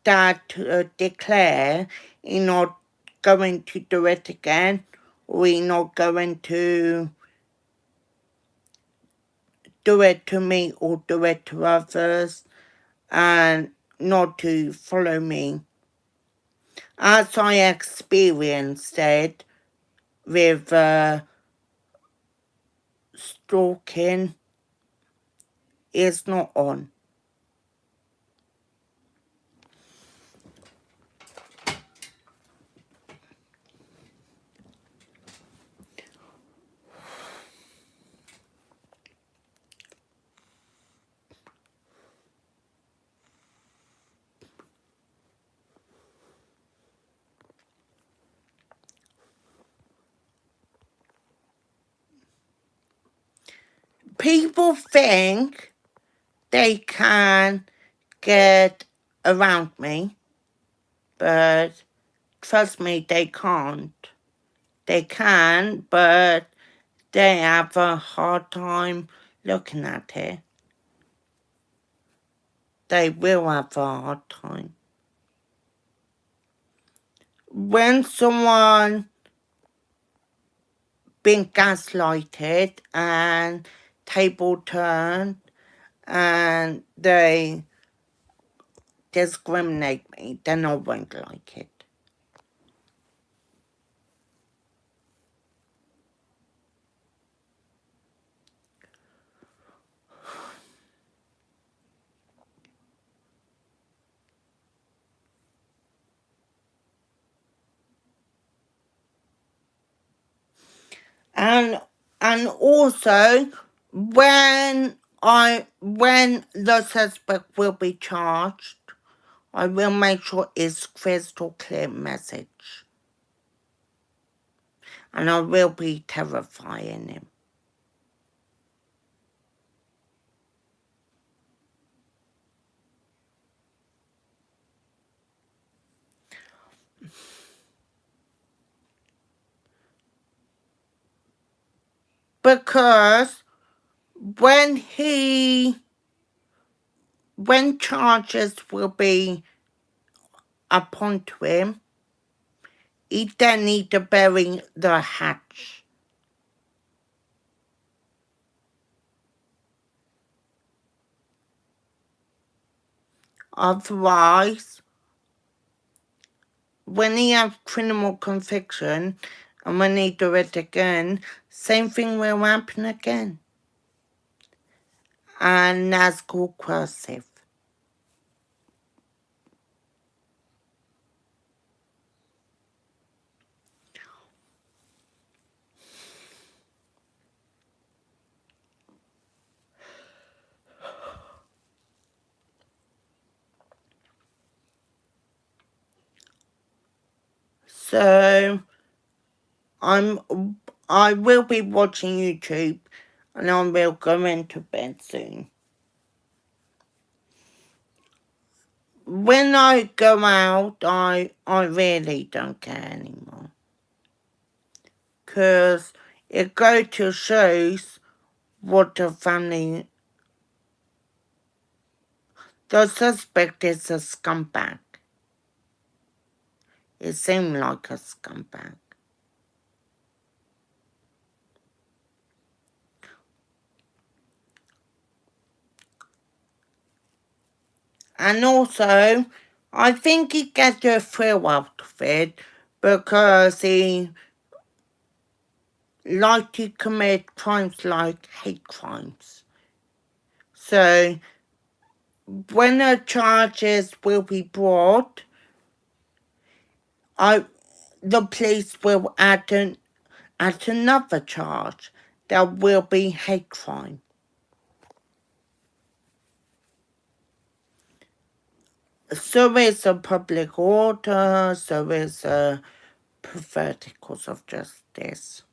that declare he not going to do it again or he not going to do it to me or do it to others and not to follow me. As I experienced it with stalking, it's not on. People think they can get around me, but trust me, they can't. They can, but they have a hard time looking at it. They will have a hard time. When someone been gaslighted and table turned and they discriminate me, then I won't like it. And also when the suspect will be charged, I will make sure it's crystal clear message. And I will be terrifying him. Because when charges will be upon to him, he then need to bury the hatch. Otherwise, when he have criminal conviction and when he do it again, same thing will happen again. And that's called coercive. So I will be watching YouTube and I will go into bed soon. When I go out, I really don't care anymore. Because it goes to shows what the family... The suspect is a scumbag. It seemed like a scumbag. And also, I think he gets a thrill out of it because he liked to commit crimes like hate crimes. So, when the charges will be brought, the police will add another charge. There will be hate crime. So is a public order, so is a perverted course of justice.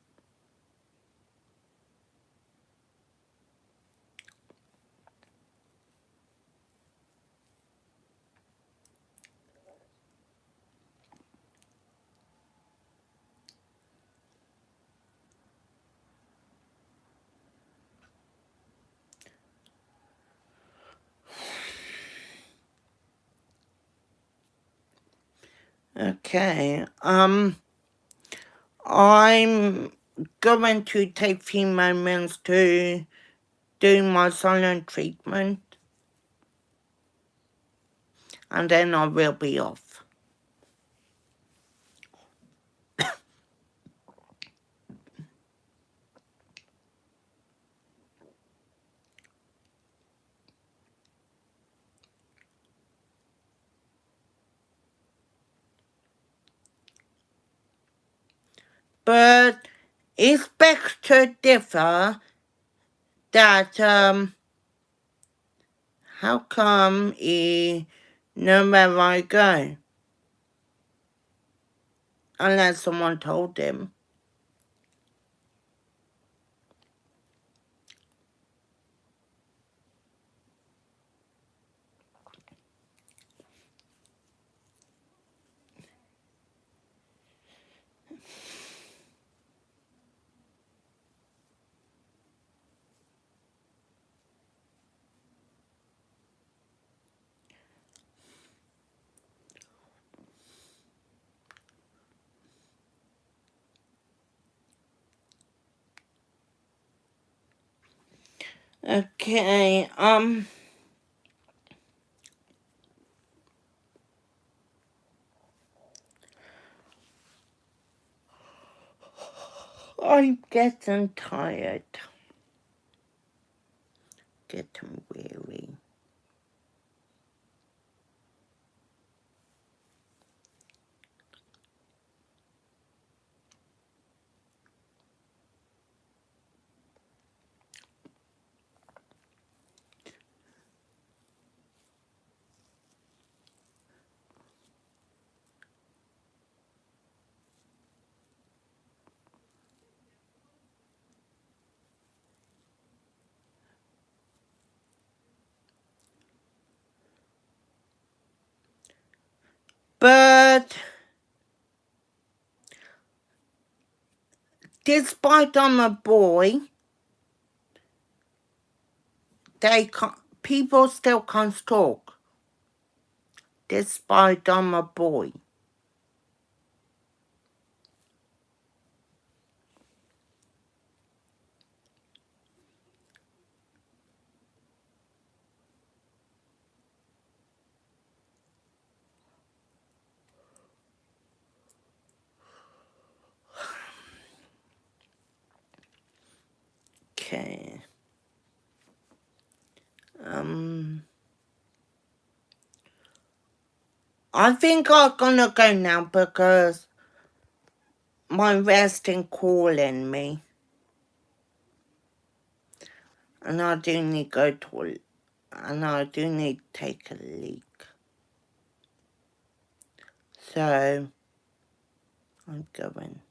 Okay, I'm going to take a few moments to do my silent treatment, and then I will be off. But it's best to differ that, how come he know where I go? Unless someone told him. Okay, I'm getting tired, getting weary. But despite I'm a boy, they can't, people still can't talk. Despite I'm a boy. Okay. I think I'm gonna go now because my resting calling me. And I do need to go to, and I do need to take a leak. So, I'm going.